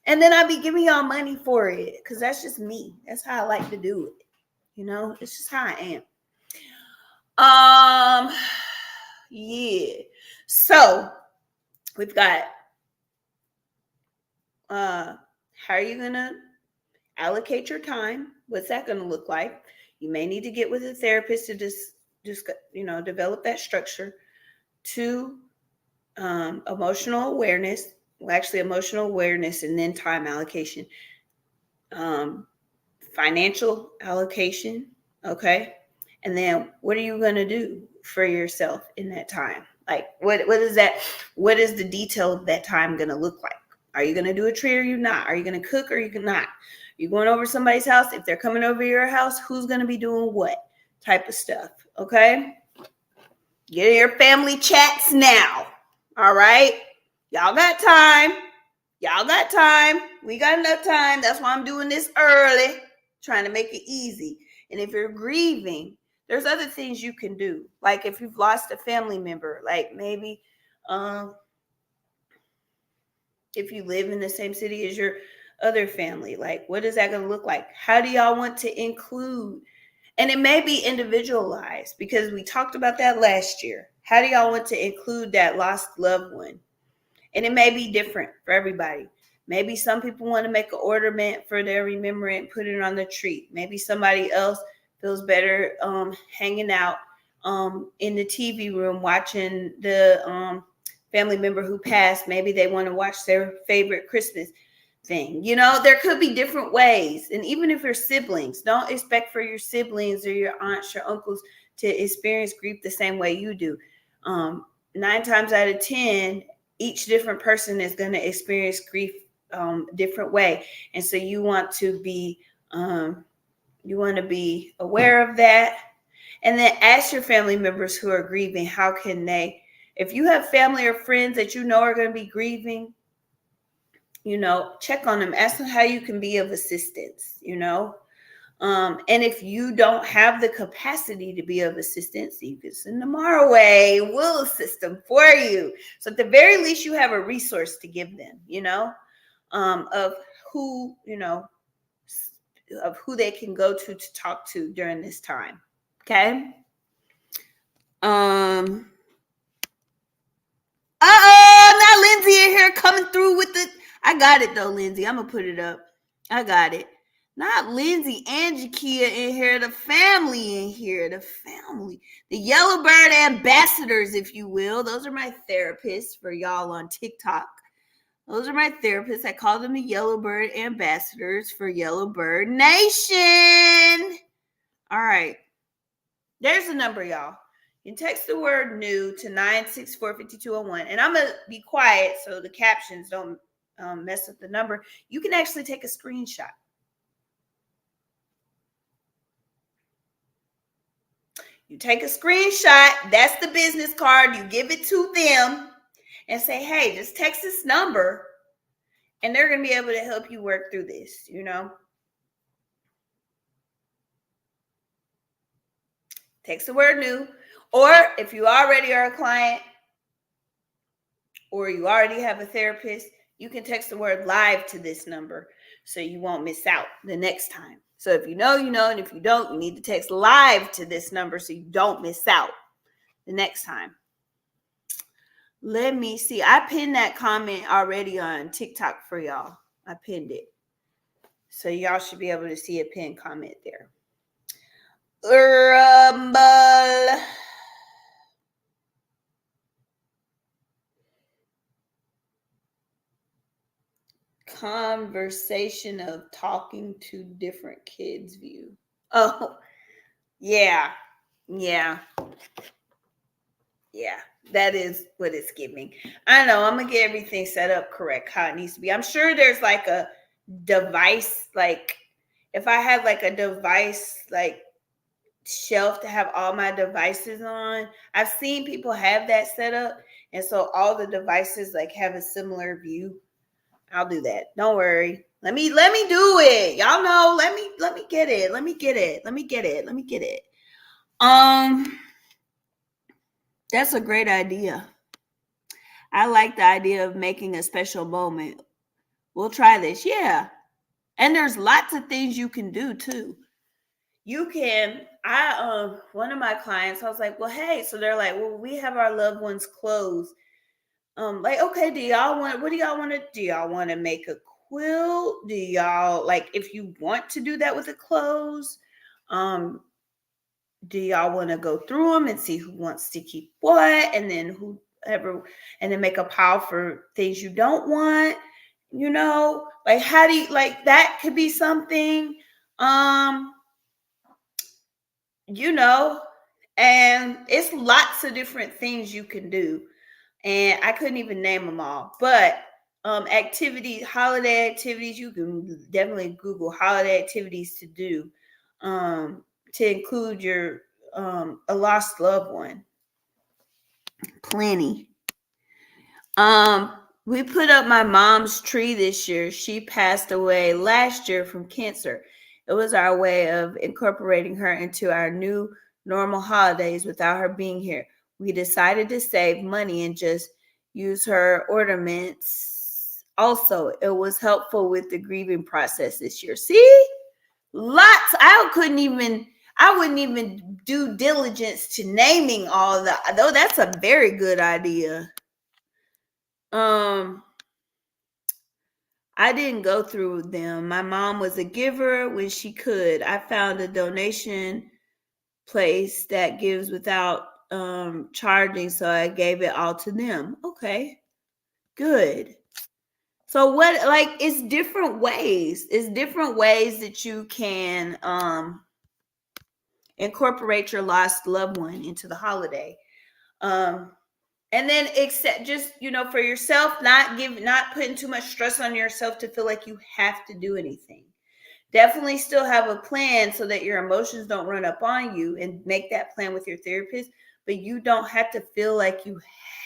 And then I be giving y'all money for it, because that's just me. That's how I like to do it. You know, it's just how I am. Yeah. So we've got how are you gonna allocate your time? What's that going to look like? You may need to get with a therapist to just develop that structure. Two, emotional awareness. Well, actually, emotional awareness and then time allocation. Um, Financial allocation. Okay. And then what are you going to do for yourself in that time? Like, what is that? What is the detail of that time going to look like? Are you going to do a tree or are you not? Are you going to cook or are you not? Are you going over somebody's house? If they're coming over your house, who's going to be doing what type of stuff? Okay. Get in your family chats now. All right. Y'all got time. Y'all got time. We got enough time. That's why I'm doing this early, trying to make it easy. And if you're grieving, there's other things you can do. Like if you've lost a family member, like maybe if you live in the same city as your other family, like what is that going to look like? How do y'all want to include? And it may be individualized because we talked about that last year. How do y'all want to include that lost loved one? And it may be different for everybody. Maybe some people want to make an ornament for their remembrance, put it on the tree. Maybe somebody else feels better hanging out in the TV room watching the family member who passed. Maybe they want to watch their favorite Christmas thing. There could be different ways. And even if you're siblings, don't expect for your siblings or your aunts, your uncles to experience grief the same way you do. 9 times out of 10, each different person is going to experience grief different way. And so you want to be aware of that. And then ask your family members who are grieving, how can they, if you have family or friends that you know are going to be grieving, check on them, ask them how you can be of assistance, and if you don't have the capacity to be of assistance, you can send them our way. We'll assist them for you. So at the very least, you have a resource to give them, of who, of who they can go to talk to during this time. Okay. Now Lindsay in here coming through with the, I got it though, Lindsay. I'm gonna put it up. I got it. Not Lindsay and Jakia in here, the family in here, the family. The Yellowbird ambassadors, if you will. Those are my therapists for y'all on TikTok. Those are my therapists. I call them the Yellowbird ambassadors for Yellowbird Nation. All right. There's the number, y'all. You can text the word new to 964-5201. And I'm going to be quiet so the captions don't mess up the number. You can actually take a screenshot. You take a screenshot. That's the business card. You give it to them and say, hey, just text this number. And they're going to be able to help you work through this, Text the word new. Or if you already are a client or you already have a therapist, you can text the word live to this number so you won't miss out the next time. So if you know, and if you don't, you need to text live to this number so you don't miss out the next time. Let me see. I pinned that comment already on TikTok for y'all. I pinned it. So y'all should be able to see a pinned comment there. Rumble. Conversation of talking to different kids' view. Oh, yeah. That is what it's giving. I know. I'm gonna get everything set up correct how it needs to be. I'm sure there's like a device, like if I had like a device like shelf to have all my devices on. I've seen people have that set up, and so all the devices like have a similar view. I'll do that. Don't worry. Let me do it. Y'all know. Let me get it. That's a great idea. I like the idea of making a special moment. We'll try this. Yeah. And there's lots of things you can do too. You can, one of my clients, I was like, well, hey, so they're like, well, we have our loved ones' clothes. Like, okay, what do y'all want to do? Y'all want to make a will? Do y'all like if you want to do that with the clothes? Do y'all want to go through them and see who wants to keep what, and then whoever, and then make a pile for things you don't want? Like how do you like that? Could be something. Um, you know, and it's lots of different things you can do, and I couldn't even name them all. But activities, holiday activities, you can definitely Google holiday activities to do, to include your a lost loved one. Plenty. We put up my mom's tree this year. She passed away last year from cancer. It was our way of incorporating her into our new normal holidays without her being here. We decided to save money and just use her ornaments. Also, it was helpful with the grieving process this year. See? Lots. I wouldn't even do diligence to naming all the, though that's a very good idea. I didn't go through them. My mom was a giver when she could. I found a donation place that gives without charging, so I gave it all to them. Okay, good. So what, like, it's different ways. It's different ways that you can incorporate your lost loved one into the holiday. And then accept, just for yourself, not putting too much stress on yourself to feel like you have to do anything. Definitely still have a plan so that your emotions don't run up on you, and make that plan with your therapist, but you don't have to feel like you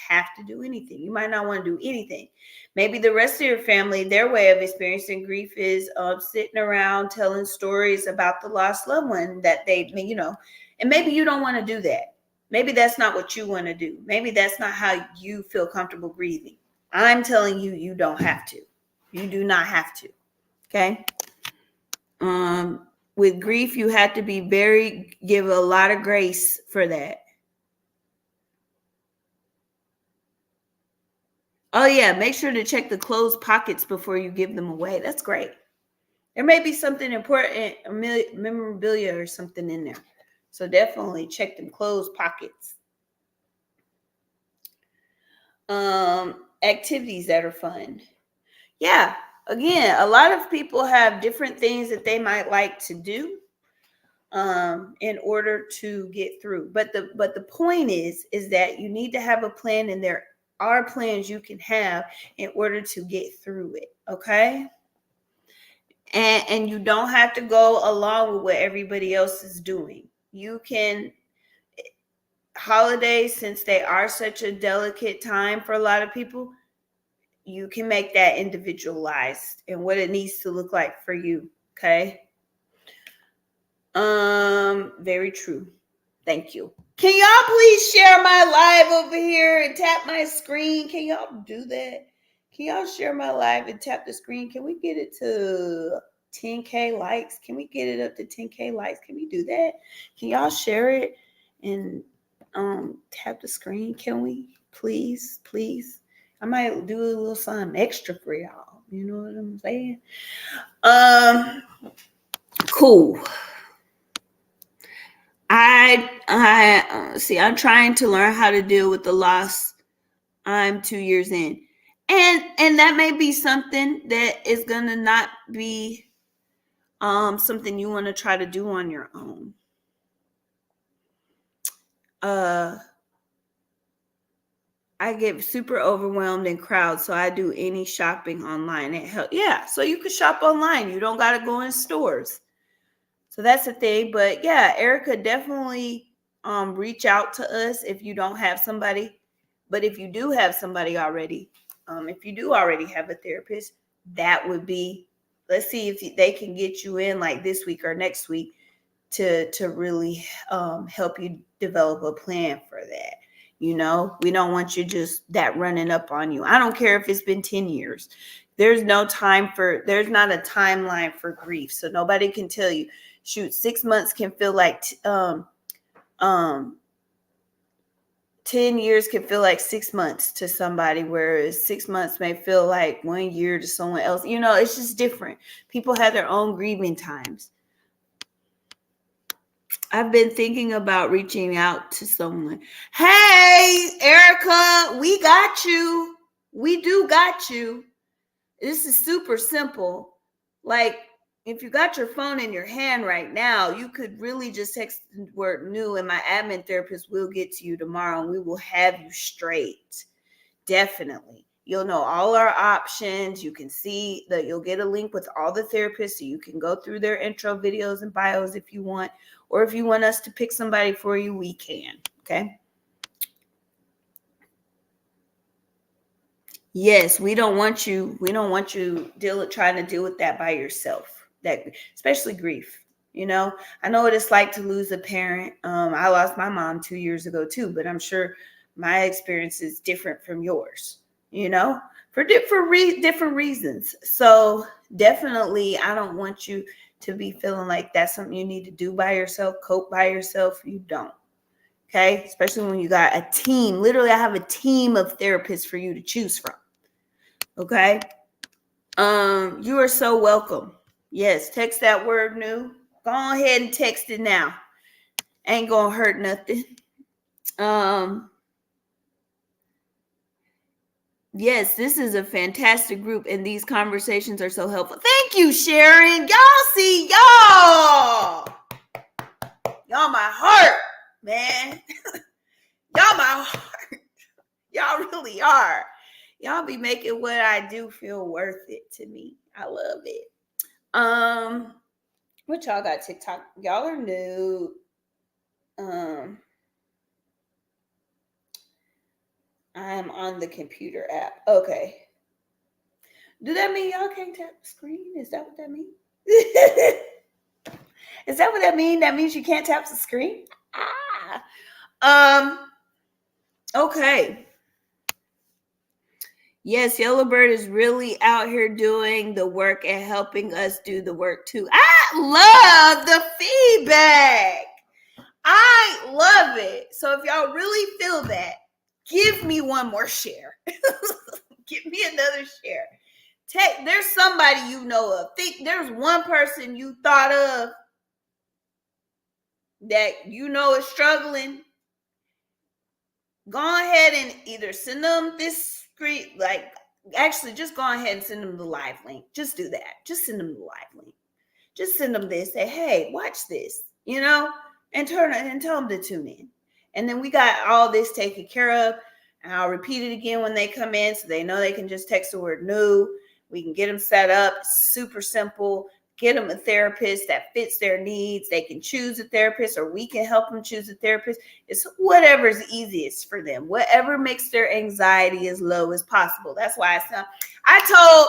have to do anything. You might not want to do anything. Maybe the rest of your family, their way of experiencing grief is sitting around telling stories about the lost loved one that and maybe you don't want to do that. Maybe that's not what you want to do. Maybe that's not how you feel comfortable grieving. I'm telling you, you don't have to. You do not have to. Okay? With grief, you have to give a lot of grace for that. Oh yeah, make sure to check the closed pockets before you give them away. That's great. There may be something important, memorabilia or something in there. So definitely check them closed pockets. Activities that are fun. Yeah, again, a lot of people have different things that they might like to do in order to get through. But the point is that you need to have a plan, and there are plans you can have in order to get through it. Okay. And you don't have to go along with what everybody else is doing. You can, holidays, since they are such a delicate time for a lot of people, you can make that individualized and what it needs to look like for you. Okay. Very true. Thank you. Can y'all please share my live over here and tap my screen? Can y'all do that? Can y'all share my live and tap the screen? Can we get it to 10K likes? Can we get it up to 10K likes? Can we do that? Can y'all share it and tap the screen? Can we? Please, please. I might do a little something extra for y'all. You know what I'm saying? Cool. I see. I'm trying to learn how to deal with the loss. I'm 2 years in, and that may be something that is gonna not be something you want to try to do on your own. I get super overwhelmed in crowds, so I do any shopping online. It helps. Yeah, so you can shop online. You don't gotta go in stores. So that's the thing. But yeah, Erica, definitely reach out to us if you don't have somebody. But if you do have somebody already, if you do already have a therapist, that would be, let's see if they can get you in like this week or next week to really help you develop a plan for that. We don't want you just that running up on you. I don't care if it's been 10 years. There's not a timeline for grief. So nobody can tell you, shoot, 6 months can feel like 10 years can feel like 6 months to somebody, whereas 6 months may feel like 1 year to someone else. You know, it's just different. People have their own grieving times. I've been thinking about reaching out to someone. Hey, Erica, we got you. We do got you. This is super simple. Like, if you got your phone in your hand right now, you could really just text the word new, and my admin therapist will get to you tomorrow, and we will have you straight. Definitely. You'll know all our options. You can see that you'll get a link with all the therapists, so you can go through their intro videos and bios if you want, or if you want us to pick somebody for you, we can. Okay. Yes, we don't want you trying to deal with that by yourself. That, especially grief. You know, I know what it's like to lose a parent. I lost my mom 2 years ago too, but I'm sure my experience is different from yours, you know, for different reasons. So definitely, I don't want you to be feeling like that's something you need to do by yourself, cope by yourself. You don't. Okay. Especially when you got a team. Literally, I have a team of therapists for you to choose from. Okay. You are so welcome. Yes, text that word new. Go ahead and text it now. Ain't gonna hurt nothing. Yes, this is a fantastic group, and these conversations are so helpful. Thank you, Sharon. Y'all my heart, man. Y'all my heart. Y'all really are. Y'all be making what I do feel worth it to me. I love it. What y'all got TikTok? Y'all are new. I am on the computer app. Okay. Do that mean y'all can't tap the screen? Is that what that means? Is that what that means? That means you can't tap the screen? Okay. Yes, Yellowbird is really out here doing the work and helping us do the work too. I love the feedback. I love it. So if y'all really feel that, give me one more share. Give me another share. There's somebody you know of. Think there's one person you thought of that you know is struggling. Go ahead and either send them this screen, actually just go ahead and send them the live link. Just do that. Just send them the live link. Just send them this. Say, hey, watch this, you know, and tell them to tune in. And then we got all this taken care of. And I'll repeat it again when they come in, so they know they can just text the word new. We can get them set up. Super simple. Get them a therapist that fits their needs. They can choose a therapist, or we can help them choose a therapist. It's whatever's easiest for them. Whatever makes their anxiety as low as possible. That's why I told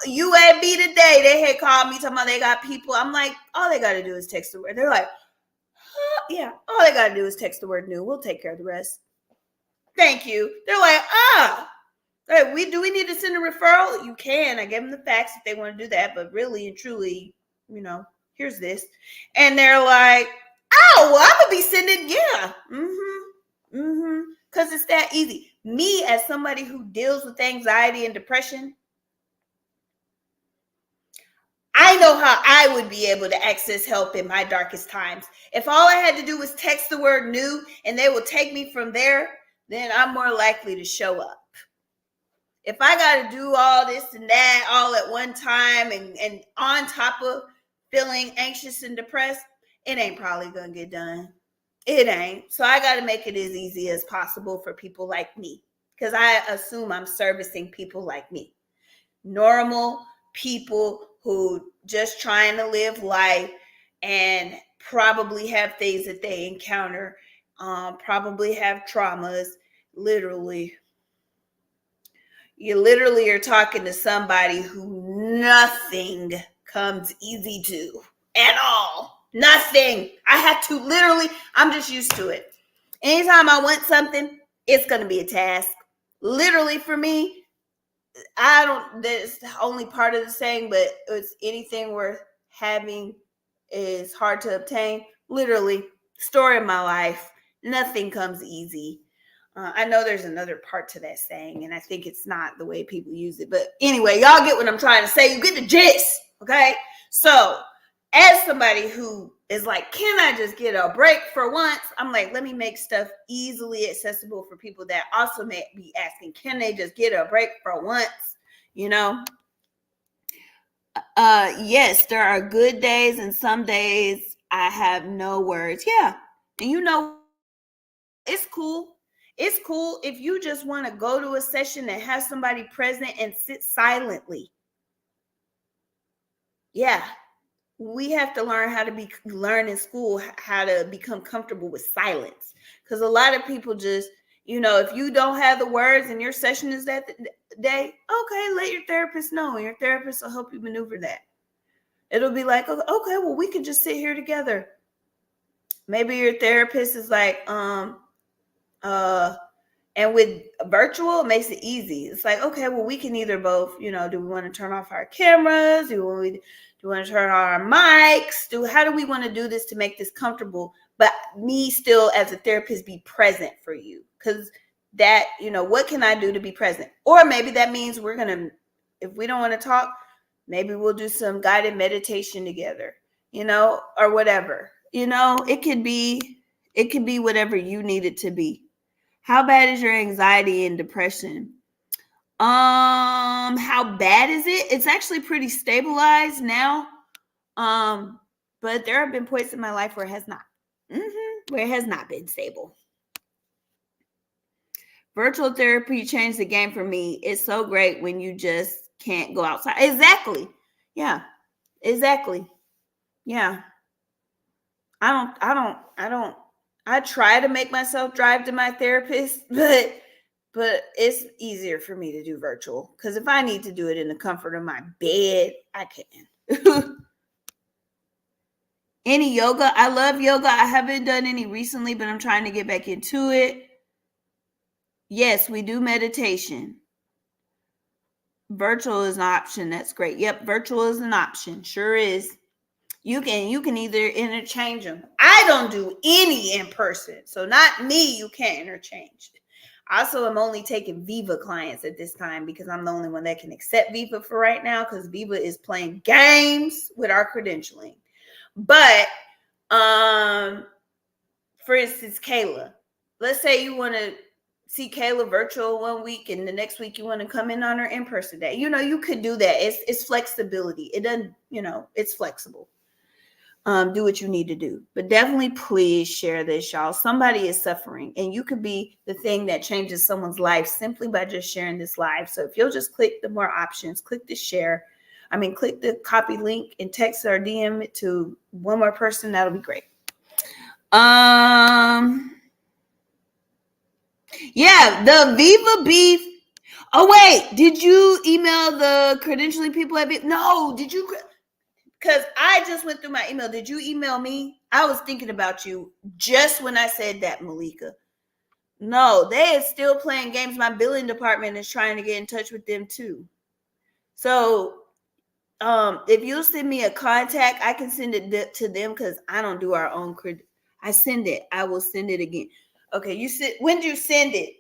UAB today, they had called me talking about they got people. I'm like, all they got to do is text the word. They're like, yeah, all they got to do is text the word new. We'll take care of the rest. Thank you. They're like, do we need to send a referral? You can. I gave them the facts if they want to do that, but really and truly, you know, here's this. And they're like, oh, well, I'm gonna be sending, yeah. Because it's that easy. Me, as somebody who deals with anxiety and depression, I know how I would be able to access help in my darkest times. If all I had to do was text the word new and they will take me from there, then I'm more likely to show up. If I got to do all this and that all at one time and on top of feeling anxious and depressed, it ain't probably going to get done. It ain't. So I got to make it as easy as possible for people like me, because I assume I'm servicing people like me. Normal people who just trying to live life and probably have things that they encounter, probably have traumas. You literally are talking to somebody who nothing comes easy to at all. Nothing. I have to I'm just used to it. Anytime I want something, it's going to be a task. Literally for me, that's only part of the saying, but it's anything worth having is hard to obtain. Literally, story of my life. Nothing comes easy. I know there's another part to that saying, and I think it's not the way people use it. But anyway, y'all get what I'm trying to say. You get the gist, okay? So, as somebody who is like, can I just get a break for once? I'm like, let me make stuff easily accessible for people that also may be asking, can they just get a break for once? You know? Yes, there are good days, and some days I have no words. Yeah. And you know, it's cool. It's cool if you just want to go to a session and have somebody present and sit silently. Yeah. We have to learn how to learn in school how to become comfortable with silence. Because a lot of people just, if you don't have the words and your session is that day, okay, let your therapist know. And your therapist will help you maneuver that. It'll be like, okay, well, we can just sit here together. Maybe your therapist is like, and with virtual, it makes it easy. It's like, okay, well, we can either both, do we want to turn off our cameras? Do we want to turn on our mics? How do we want to do this to make this comfortable? But me still, as a therapist, be present for you. Because that, what can I do to be present? Or maybe that means if we don't want to talk, maybe we'll do some guided meditation together, or whatever. It could be whatever you need it to be. How bad is your anxiety and depression? How bad is it? It's actually pretty stabilized now. But there have been points in my life where it has not. Where it has not been stable. Virtual therapy changed the game for me. It's so great when you just can't go outside. Exactly. Yeah. Exactly. Yeah. I try to make myself drive to my therapist, but it's easier for me to do virtual because if I need to do it in the comfort of my bed, I can. Any yoga? I love yoga. I haven't done any recently, but I'm trying to get back into it. Yes, we do meditation. Virtual is an option. That's great. Yep, virtual is an option. Sure is. You can either interchange them. I don't do any in person, so not me. You can't interchange. Also, I'm only taking Viva clients at this time because I'm the only one that can accept Viva for right now because Viva is playing games with our credentialing. But, for instance, Kayla, let's say you want to see Kayla virtual one week and the next week you want to come in on her in-person day. You could do that. It's flexibility. It doesn't, it's flexible. Do what you need to do. But definitely please share this, y'all. Somebody is suffering and you could be the thing that changes someone's life simply by just sharing this live. So if you'll just click the more options, click the share. Click the copy link and text or DM it to one more person. That'll be great. Yeah, the Viva Beef. Oh, wait. Did you email the credentialing people at Viva? No, did you? Because I just went through my email. Did you email me? I was thinking about you just when I said that, Malika. No, they are still playing games. My billing department is trying to get in touch with them too. So if you'll send me a contact, I can send it to them because I don't do our own credit. I send it. I will send it again. Okay, when did you send it?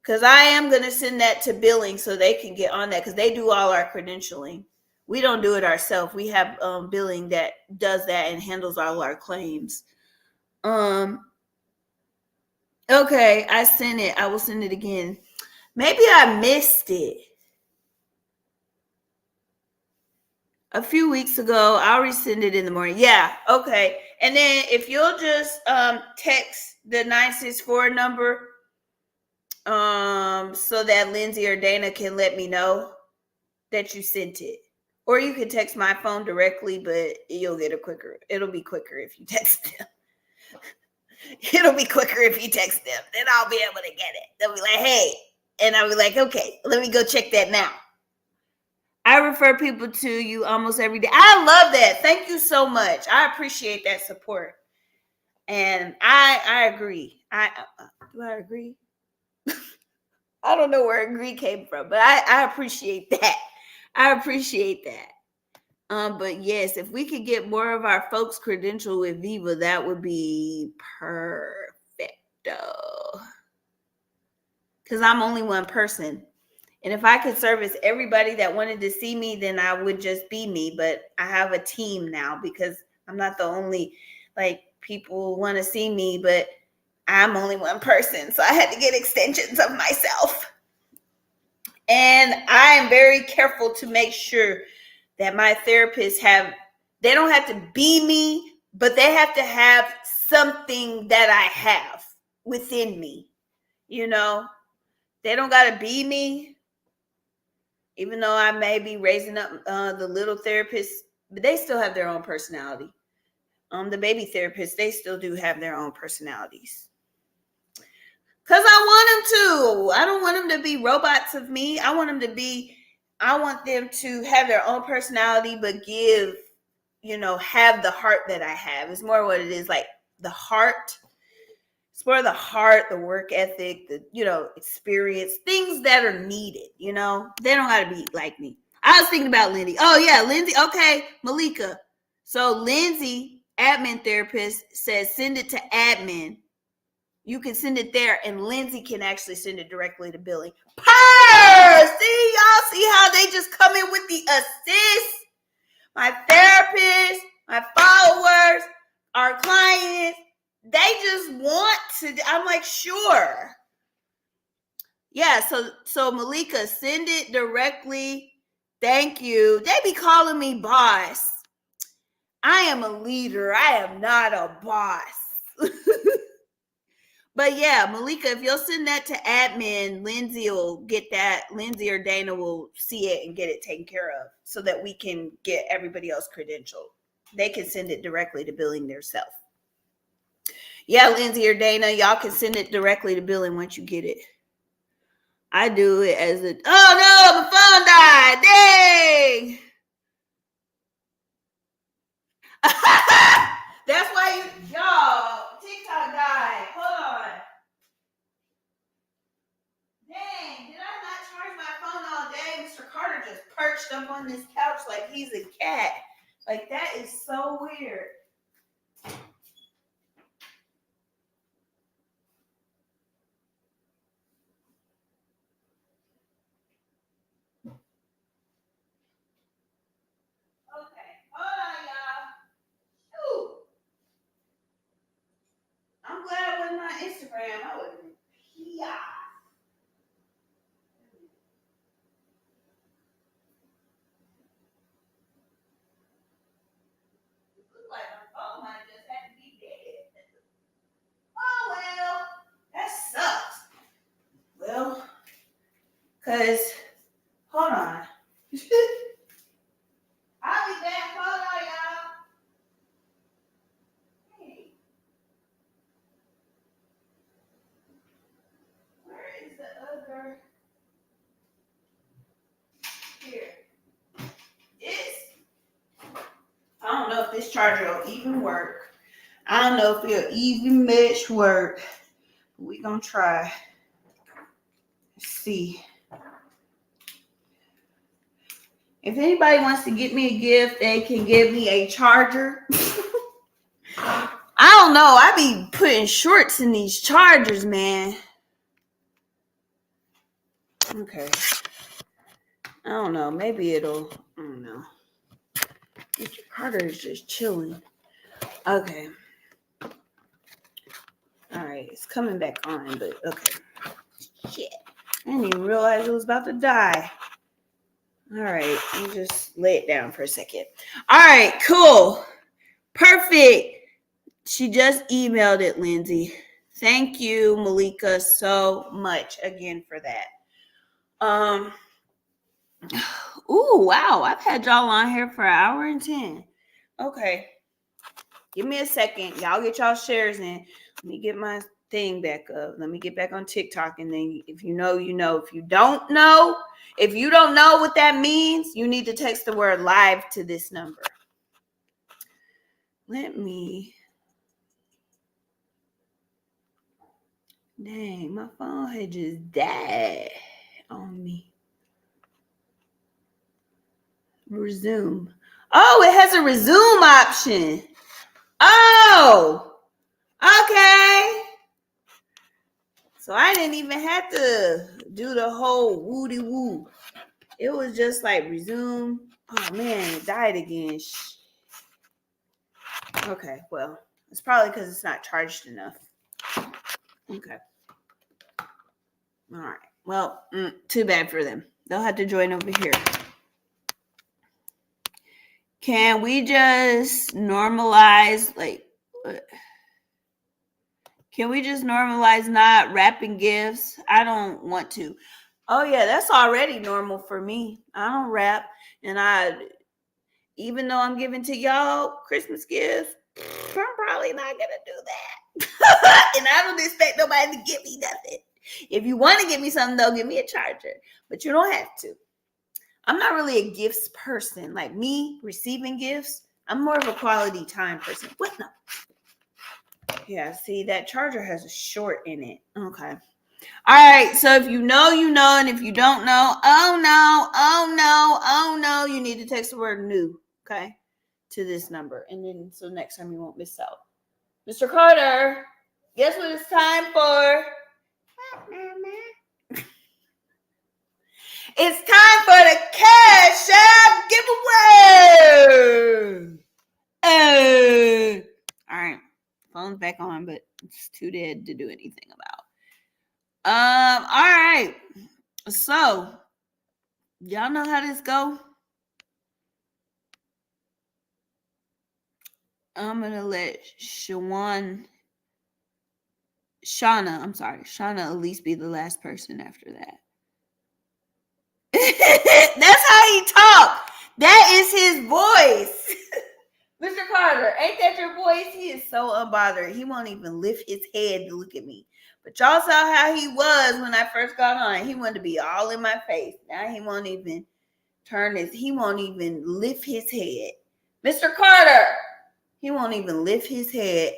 Because I am going to send that to billing so they can get on that because they do all our credentialing. We don't do it ourselves. We have billing that does that and handles all our claims. Okay, I sent it. I will send it again. Maybe I missed it. A few weeks ago, I'll resend it in the morning. Yeah, okay. And then if you'll just text the 964 number so that Lindsay or Dana can let me know that you sent it. Or you can text my phone directly, but it'll be quicker if you text them. It'll be quicker if you text them. Then I'll be able to get it. They'll be like, hey. And I'll be like, okay, let me go check that now. I refer people to you almost every day. I love that. Thank you so much. I appreciate that support. And I agree. Do I agree? I don't know where agree came from, but I appreciate that. I appreciate that. But yes, if we could get more of our folks credentialed with Viva, that would be perfect. Because I'm only one person. And if I could service everybody that wanted to see me, then I would just be me. But I have a team now because I'm not the only, like, people want to see me, but I'm only one person. So I had to get extensions of myself. And I am very careful to make sure that my therapists they don't have to be me, but they have to have something that I have within me. You know, they don't got to be me, even though I may be raising up the little therapists, but they still have their own personality. The baby therapists, they still do have their own personalities. Because I want them to. I don't want them to be robots of me. I want them to have their own personality, but give, have the heart that I have. It's more what it is, like the heart. It's more the heart, the work ethic, the, experience, things that are needed, They don't got to be like me. I was thinking about Lindy. Oh, yeah, Lindsay. Okay, Malika. So Lindsay, admin therapist, says send it to admin. You can send it there, and Lindsay can actually send it directly to billing. See, y'all see how they just come in with the assist? My therapists, my followers, our clients, they just want to. I'm like, sure. Yeah, so Malika, send it directly. Thank you. They be calling me boss. I am a leader. I am not a boss. But yeah, Malika, if you'll send that to admin, Lindsay will get that. Lindsay or Dana will see it and get it taken care of so that we can get everybody else credentialed. They can send it directly to billing themselves. Yeah, Lindsay or Dana, y'all can send it directly to billing once you get it. I do it as a, oh no, my phone died. Dang. That's why y'all, TikTok died. Hold on. Dang, did I not charge my phone all day? Mr. Carter just perched up on this couch like he's a cat. Like, that is so weird. Okay, hold on, y'all. Ooh. I'm glad it wasn't on Instagram. I would have been yeah. It looked like my phone might just have to be dead. Oh well, that sucks. Well, cause hold on. I'll be back. Hold on, y'all. Hey, where is the other? Here. I don't know if this charger will even work. I don't know if it'll even much work. We're gonna try. Let's see. If anybody wants to get me a gift, they can give me a charger. I don't know. I be putting shorts in these chargers, man. Okay. I don't know. Maybe it'll. I don't know. Mr. Carter is just chilling. Okay. All right. It's coming back on, but okay. Shit. I didn't even realize it was about to die. All right. Let me just lay it down for a second. All right. Cool. Perfect. She just emailed it, Lindsay. Thank you, Malika, so much again for that. Ooh, wow. I've had y'all on here for an hour and 10. Okay. Give me a second. Y'all get y'all shares in. Let me get my thing back up. Let me get back on TikTok. And then if you know, you know. If you don't know what that means, you need to text the word live to this number. Let me. Dang, my phone had just died on me. Resume. Oh, it has a resume option. Oh, okay. So I didn't even have to do the whole woody woo. It was just like resume. Oh man, it died again. Okay, well, it's probably because it's not charged enough. Okay. All right. Well, too bad for them. They'll have to join over here. Can we just normalize, can we just normalize not wrapping gifts? I don't want to. Oh, yeah, that's already normal for me. I don't wrap. And even though I'm giving to y'all Christmas gifts, I'm probably not going to do that. And I don't expect nobody to give me nothing. If you want to give me something, though, give me a charger. But you don't have to. I'm not really a gifts person. Like me receiving gifts, I'm more of a quality time person. What? No. Yeah, see, that charger has a short in it. Okay. All right. So if you know, you know. And if you don't know, oh no, you need to text the word new, okay, to this number. And then so next time you won't miss out. Mr. Carter, guess what it's time for? It's time for the Cash App giveaway. All right, phone's back on, but it's too dead to do anything about. All right. So, y'all know how this go? I'm gonna let Shauna at least be the last person after that. That's how he talk. That is his voice. Mr. Carter, ain't that your voice? He is so unbothered. He won't even lift his head to look at me. But y'all saw how he was when I first got on. He wanted to be all in my face. Now he won't even he won't even lift his head. Mr. Carter, he won't even lift his head.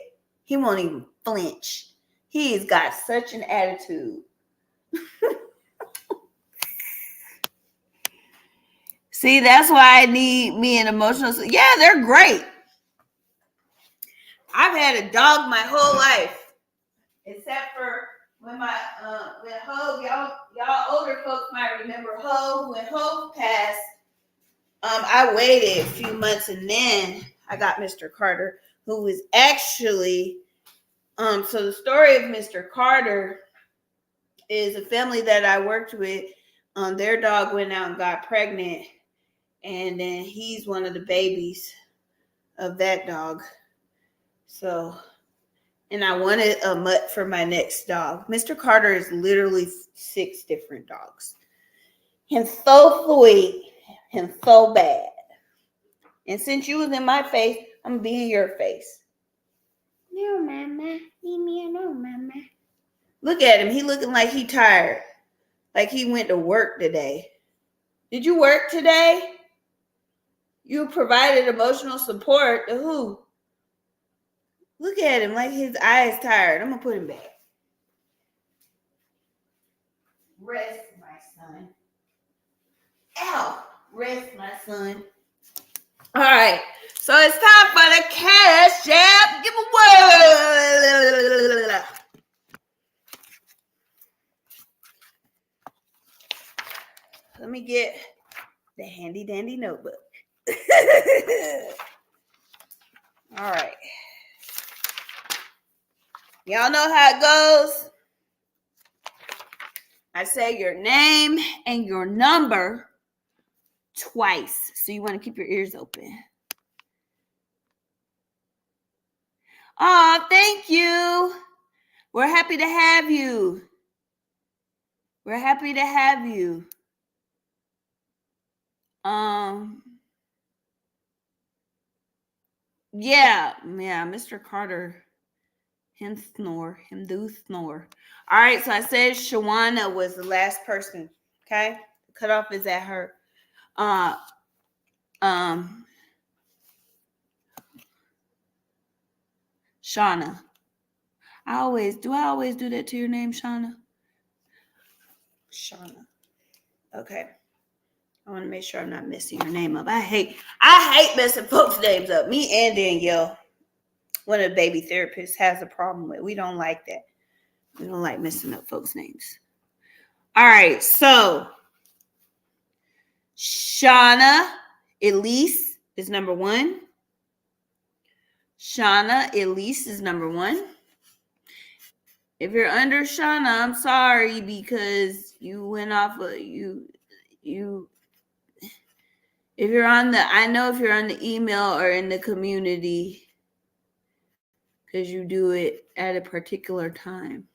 He won't even flinch. He's got such an attitude. See, that's why I need me an emotional. Yeah, they're great. I've had a dog my whole life, except for when when Hope, y'all older folks might remember Hope. When Hope passed, I waited a few months and then I got Mr. Carter, who was actually, so the story of Mr. Carter is a family that I worked with. Their dog went out and got pregnant, and then he's one of the babies of that dog. So, and I wanted a mutt for my next dog. Mr. Carter is literally 6 different dogs. He's so sweet and so bad. And since you was in my face, I'm gonna be in your face. No, mama. Leave me alone, mama. Look at him. He looking like he tired. Like he went to work today. Did you work today? You provided emotional support to who? Look at him like his eyes tired. I'm going to put him back. Rest, my son. Ow. Rest, my son. All right. So it's time for the Cash App giveaway. Let me get the handy dandy notebook. All right. Y'all know how it goes. I say your name and your number twice. So you want to keep your ears open. Oh, thank you. We're happy to have you. We're happy to have you. Yeah, Mr. Carter. Him do snore. All right, so I said Shawana was the last person. Okay, the cutoff is at her. Shauna. I always do that to your name, Shauna? Shauna. Okay. I want to make sure I'm not messing your name up. I hate messing folks' names up. Me and Danielle, one of the baby therapists, has a problem with. We don't like that. We don't like messing up folks' names. All right, so Shauna Elise is number 1. Shauna Elise is number 1. If you're under Shauna, I'm sorry because you went off of you. If you're on the, I know if you're on the email or in the community, because you do it at a particular time.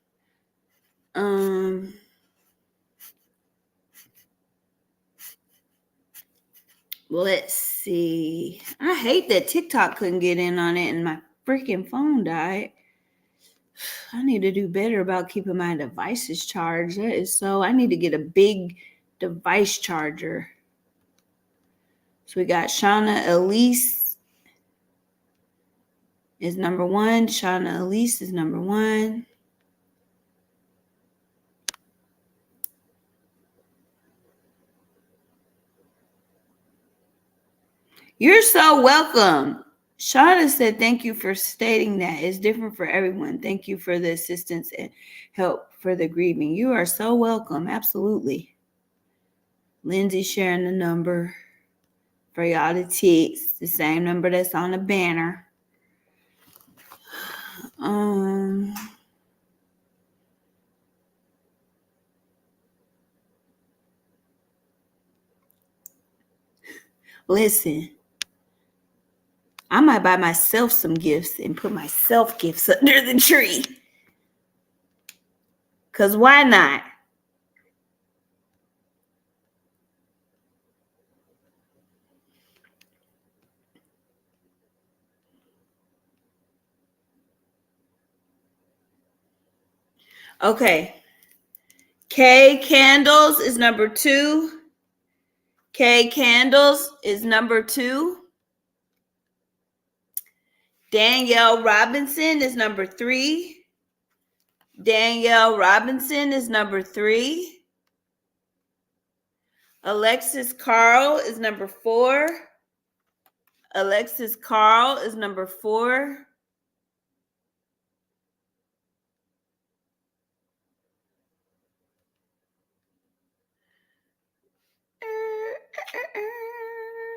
Let's see. I hate that TikTok couldn't get in on it and my freaking phone died. I need to do better about keeping my devices charged. That is so, I need to get a big device charger. So we got Shauna Elise is number 1. Shauna Elise is number 1. You're so welcome. Shauna said, thank you for stating that. It's different for everyone. Thank you for the assistance and help for the grieving. You are so welcome. Absolutely. Lindsay sharing the number for y'all to text. The same number that's on the banner. Listen. I might buy myself some gifts and put myself gifts under the tree. Because why not? Okay. K Candles is number 2. K Candles is number 2. Danielle Robinson is number 3. Danielle Robinson is number 3. Alexis Carl is number 4. Alexis Carl is number 4.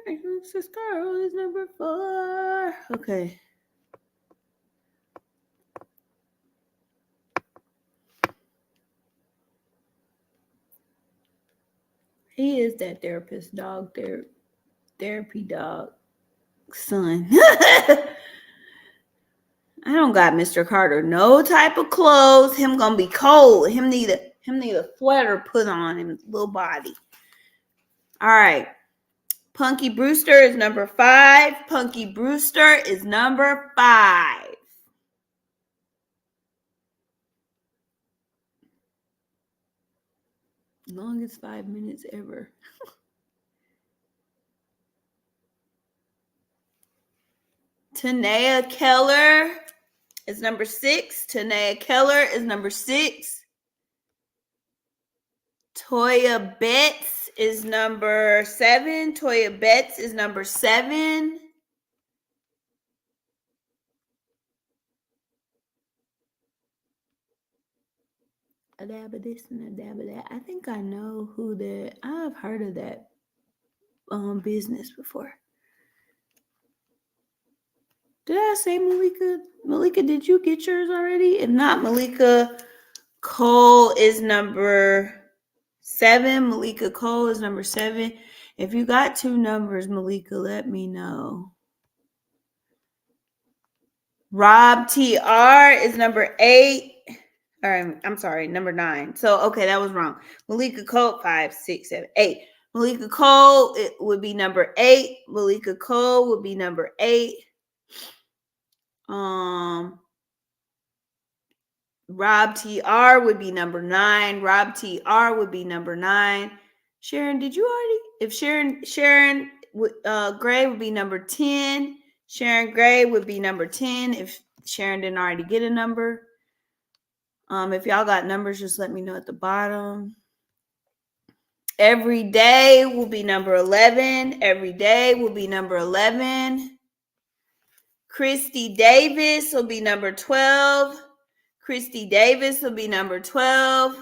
Alexis Carl is number 4. Okay. He is that therapist dog, therapy dog son. I don't got Mr. Carter no type of clothes. Him gonna be cold. Him need a sweater put on him, little body. All right. Punky Brewster is number 5. Punky Brewster is number 5. Longest 5 minutes ever. Tanea Keller is number 6. Tanea Keller is number 6. Toya Betts is number 7. Toya Betts is number 7. A dab of this and a dab of that. I think I know who that. I've heard of that business before. Did I say Malika? Malika, did you get yours already? If not, Malika Cole is number 7. Malika Cole is number 7. If you got 2 numbers, Malika, let me know. Rob TR is number 8. Or I'm sorry, number 9. So, okay, that was wrong. Malika Cole, 5, 6, 7, 8. Malika Cole, it would be number 8. Malika Cole would be number 8. Rob TR would be number 9. Rob TR would be number 9. Sharon, did you already? If Sharon Gray would be number 10. Sharon Gray would be number 10 if Sharon didn't already get a number. If y'all got numbers, just let me know at the bottom. Every day will be number 11. Every day will be number 11. Christy Davis will be number 12. Christy Davis will be number 12.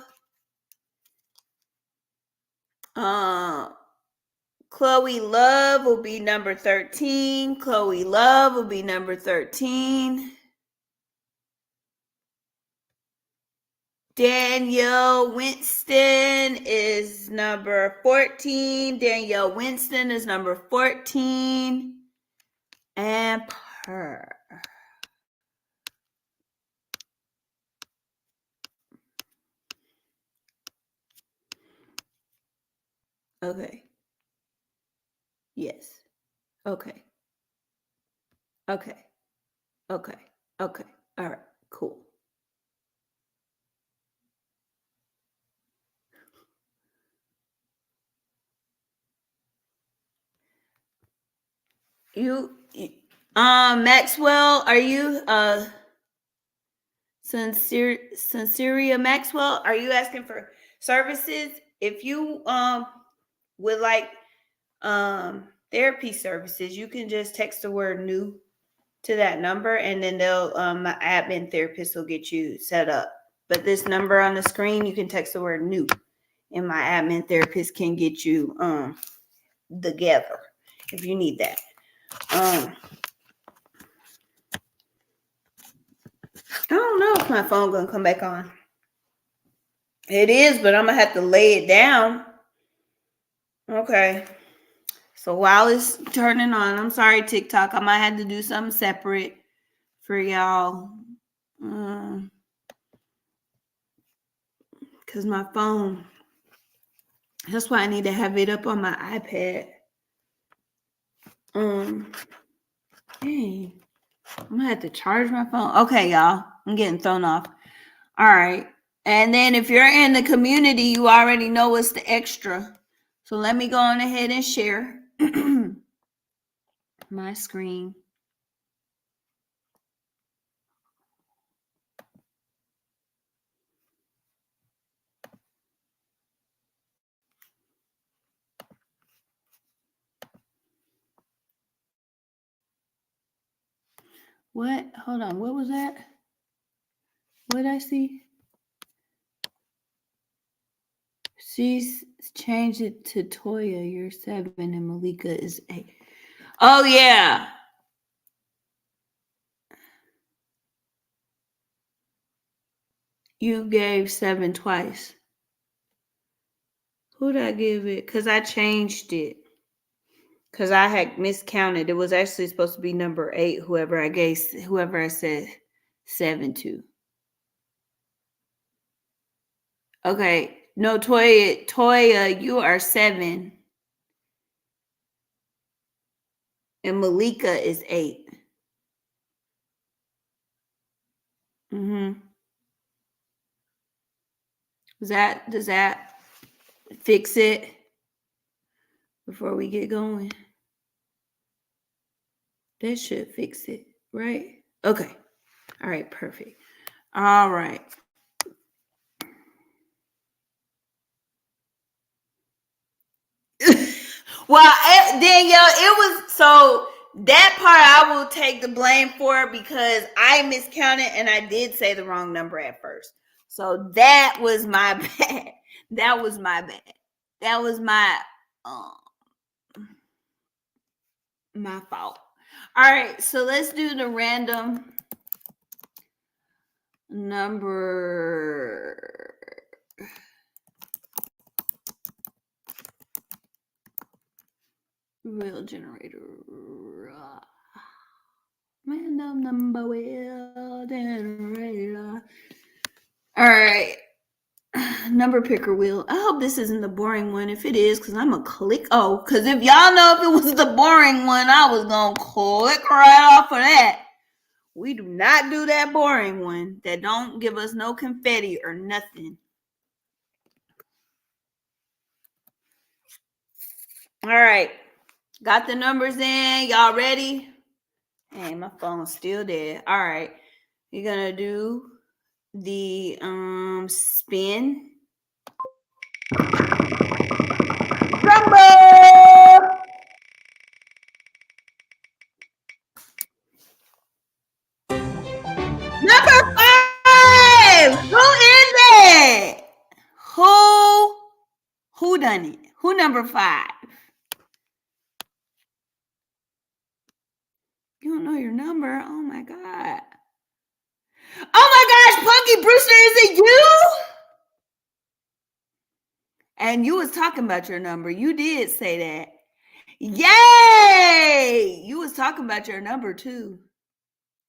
Chloe Love will be number 13. Chloe Love will be number 13. Danielle Winston is number 14. Danielle Winston is number 14. And Per. Okay. Yes. Okay. Okay. Okay. Okay. All right. Cool. Maxwell, are you Sinceria Maxwell, are you asking for services? If you would like therapy services, you can just text the word new to that number, and then they'll my admin therapist will get you set up. But this number on the screen, you can text the word new, and my admin therapist can get you together if you need that. I don't know if my phone gonna come back on. It is, but I'm gonna have to lay it down. Okay. So while it's turning on, I'm sorry, TikTok. I might have to do something separate for y'all. Because my phone, that's why I need to have it up on my iPad. Dang. I'm gonna have to charge my phone. Okay, y'all. I'm getting thrown off. All right. And then if you're in the community, you already know what's the extra. So let me go on ahead and share my screen. What? Hold on. What was that? What did I see? She's changed it to Toya. You're 7 and Malika is 8. Oh, yeah. You gave 7 twice. Who did I give it? Because I changed it. Because I had miscounted. It was actually supposed to be number 8, whoever I said 7 to. Okay. No, Toya, you are 7. And Malika is 8. Does that fix it before we get going? That should fix it, right? Okay. All right, perfect. All right. Well, Danielle, it was so that part I will take the blame for because I miscounted and I did say the wrong number at first. So that was my bad. That was my bad. That was my fault. All right, so let's do the random number. Wheel generator. Random number wheel generator. All right. Number picker wheel. I hope this isn't the boring one. If it is, because I'm going to click. Oh, because if y'all know if it was the boring one, I was going to click right off of that. We do not do that boring one that don't give us no confetti or nothing. All right. Got the numbers in. Y'all ready? Hey, my phone's still dead. All right. You're going to do the spin. Rumble! Number 5! Who number 5? You don't know your number? Oh my God. Oh my gosh, Punky Brewster, is it you? And you was talking about your number. You did say that. Yay! You was talking about your number too.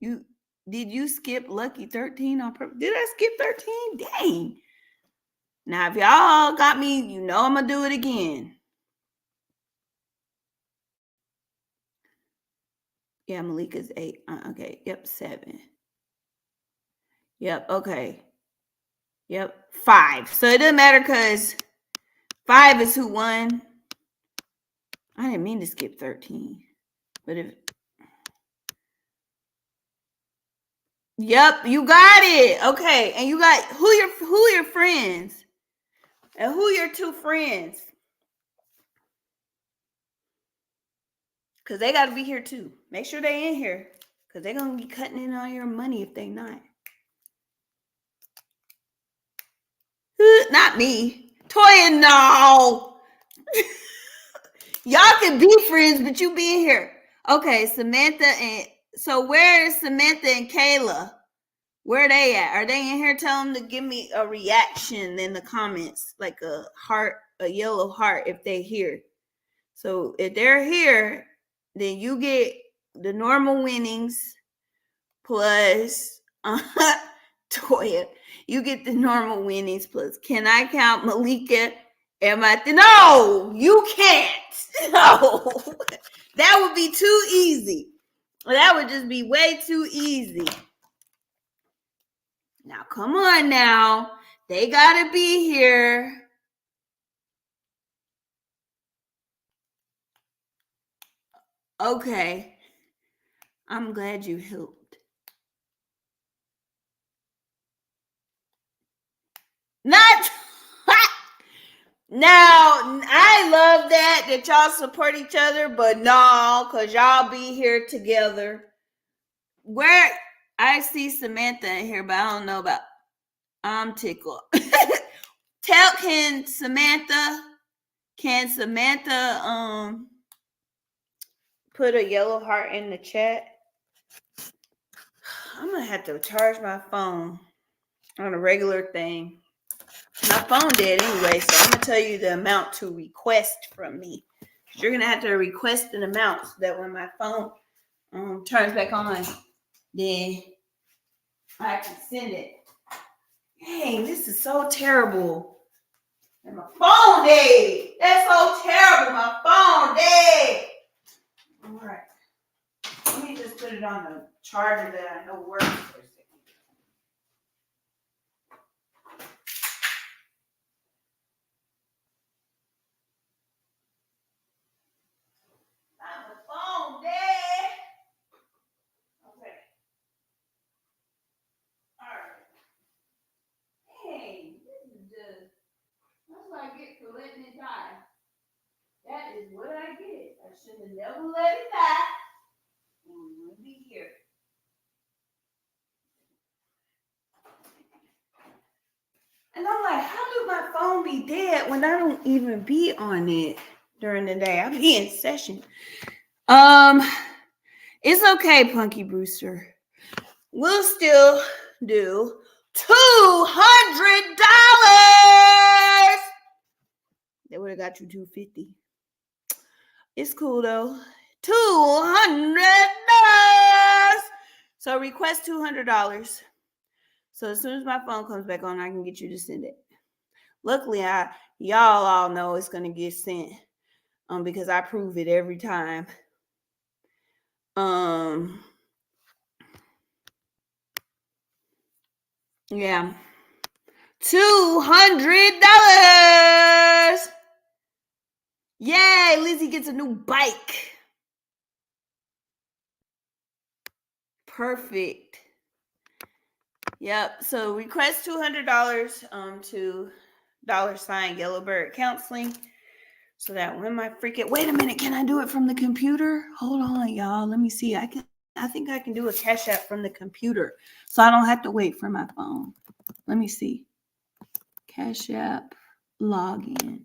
Did you skip Lucky 13 on purpose? Did I skip 13? Dang. Now, if y'all got me, you know I'm going to do it again. Yeah, Malika's 8. Okay. Yep, 7. Yep, okay. Yep, 5. So it doesn't matter because 5 is who won. I didn't mean to skip 13. But if... Yep, you got it. Okay, and you got... Who your friends? And who your 2 friends? Because they got to be here too. Make sure they in here. Because they're going to be cutting in on your money if they not. Not me. Toya, no. Y'all can be friends, but you be in here. Okay, Samantha and... So where is Samantha and Kayla? Where are they at? Are they in here? Tell them to give me a reaction in the comments. Like a heart, a yellow heart if they here. So if they're here... Then you get the normal winnings plus Toya. You get the normal winnings plus. Can I count Malika? No, you can't. No, that would be too easy. That would just be way too easy. Now, come on now. They got to be here. Okay. I'm glad you helped. Not... Now, I love that y'all support each other, but no, because y'all be here together. Where... I see Samantha in here, but I don't know about... I'm tickled. Can Samantha put a yellow heart in the chat? I'm gonna have to charge my phone on a regular thing. My phone dead anyway, so I'm gonna tell you the amount to request from me. You're gonna have to request an amount so that when my phone turns back on, then I can send it. Dang, this is so terrible. And my phone dead. That's so terrible. My phone dead. All right. Let me just put it on the charger that I know works for a second. My phone dead. Okay. All right. Hey, this is just... That's what I get for letting it die. That is what I get. I should have never let it die. We'll be here. And I'm like, how do my phone be dead when I don't even be on it during the day? I be in session. It's okay, Punky Brewster. We'll still do $200. They would have got you $250. It's cool though. $200. So request $200. So as soon as my phone comes back on, I can get you to send it. Luckily, y'all all know it's gonna get sent. Because I prove it every time. Yeah. $200. Yay, Lizzie gets a new bike. Perfect. Yep. So request $200 to $ Yellowbird Counseling. So that when my freaking... Wait a minute, can I do it from the computer? Hold on, y'all. Let me see. I think I can do a Cash App from the computer. So I don't have to wait for my phone. Let me see. Cash App login.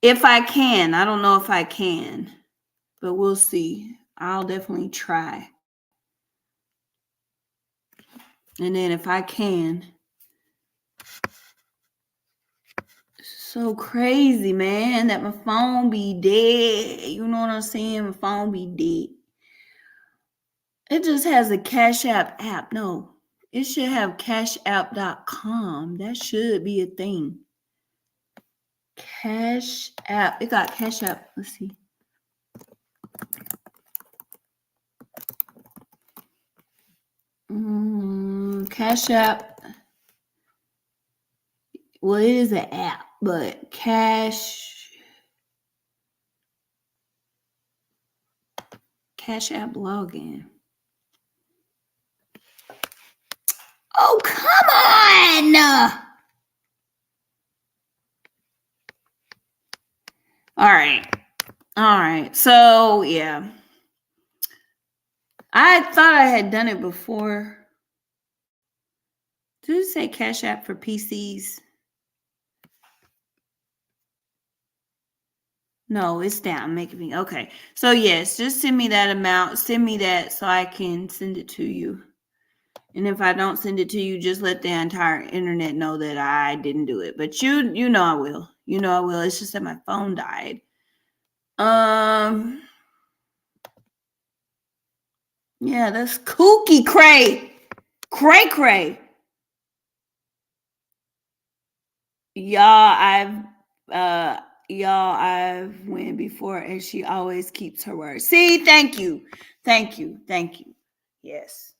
If I can. I don't know if I can, but we'll see. I'll definitely try. And then if I can. So crazy, man, that my phone be dead. You know what I'm saying? My phone be dead. It just has a Cash App. No, it should have cashapp.com. That should be a thing. Cash App. It got Cash App. Let's see. Cash App. Well, it is an app, but Cash App login. Oh, come on! All right. So, yeah. I thought I had done it before. Did it say Cash App for PCs? No, it's down. Making me okay. So yes, just send me that amount. Send me that so I can send it to you. And if I don't send it to you, just let the entire internet know that I didn't do it. But you know I will. You know I will. It's just that my phone died. Yeah, that's kooky cray. Cray. Y'all, I've went before and she always keeps her word. See, thank you. Yes.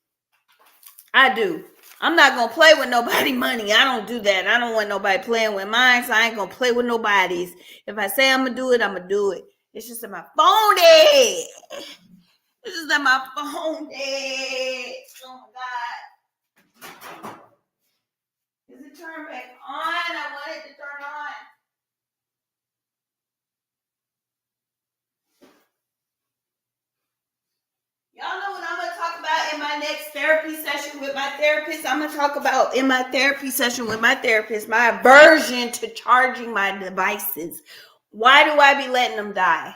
I do. I'm not gonna play with nobody money. I don't do that. I don't want nobody playing with mine, so I ain't gonna play with nobody's. If I say I'm gonna do it, I'm gonna do it. It's just that my phone dead. It's just that my phone dead. Oh my god. Is it turned back on? I want it to turn on. Y'all know what I'm going to talk about in my next therapy session with my therapist? I'm going to talk about in my therapy session with my therapist, my aversion to charging my devices. Why do I be letting them die?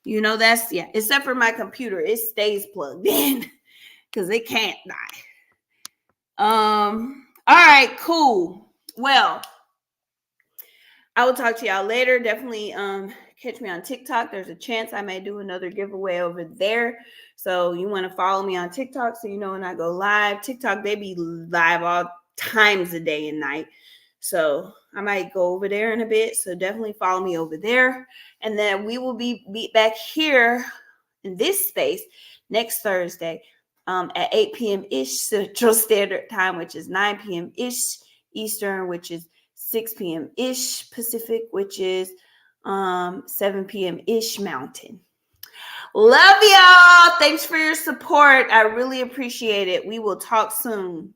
You know, that's, yeah, except for my computer. It stays plugged in because it can't die. All right, cool. Well, I will talk to y'all later. Definitely catch me on TikTok. There's a chance I may do another giveaway over there. So you want to follow me on TikTok so you know when I go live. TikTok, they be live all times of day and night. So I might go over there in a bit. So definitely follow me over there. And then we will be back here in this space next Thursday at 8 p.m.-ish Central Standard Time, which is 9 p.m.-ish Eastern, which is 6 p.m.-ish Pacific, which is 7 p.m.-ish Mountain. Love y'all. Thanks for your support. I really appreciate it. We will talk soon.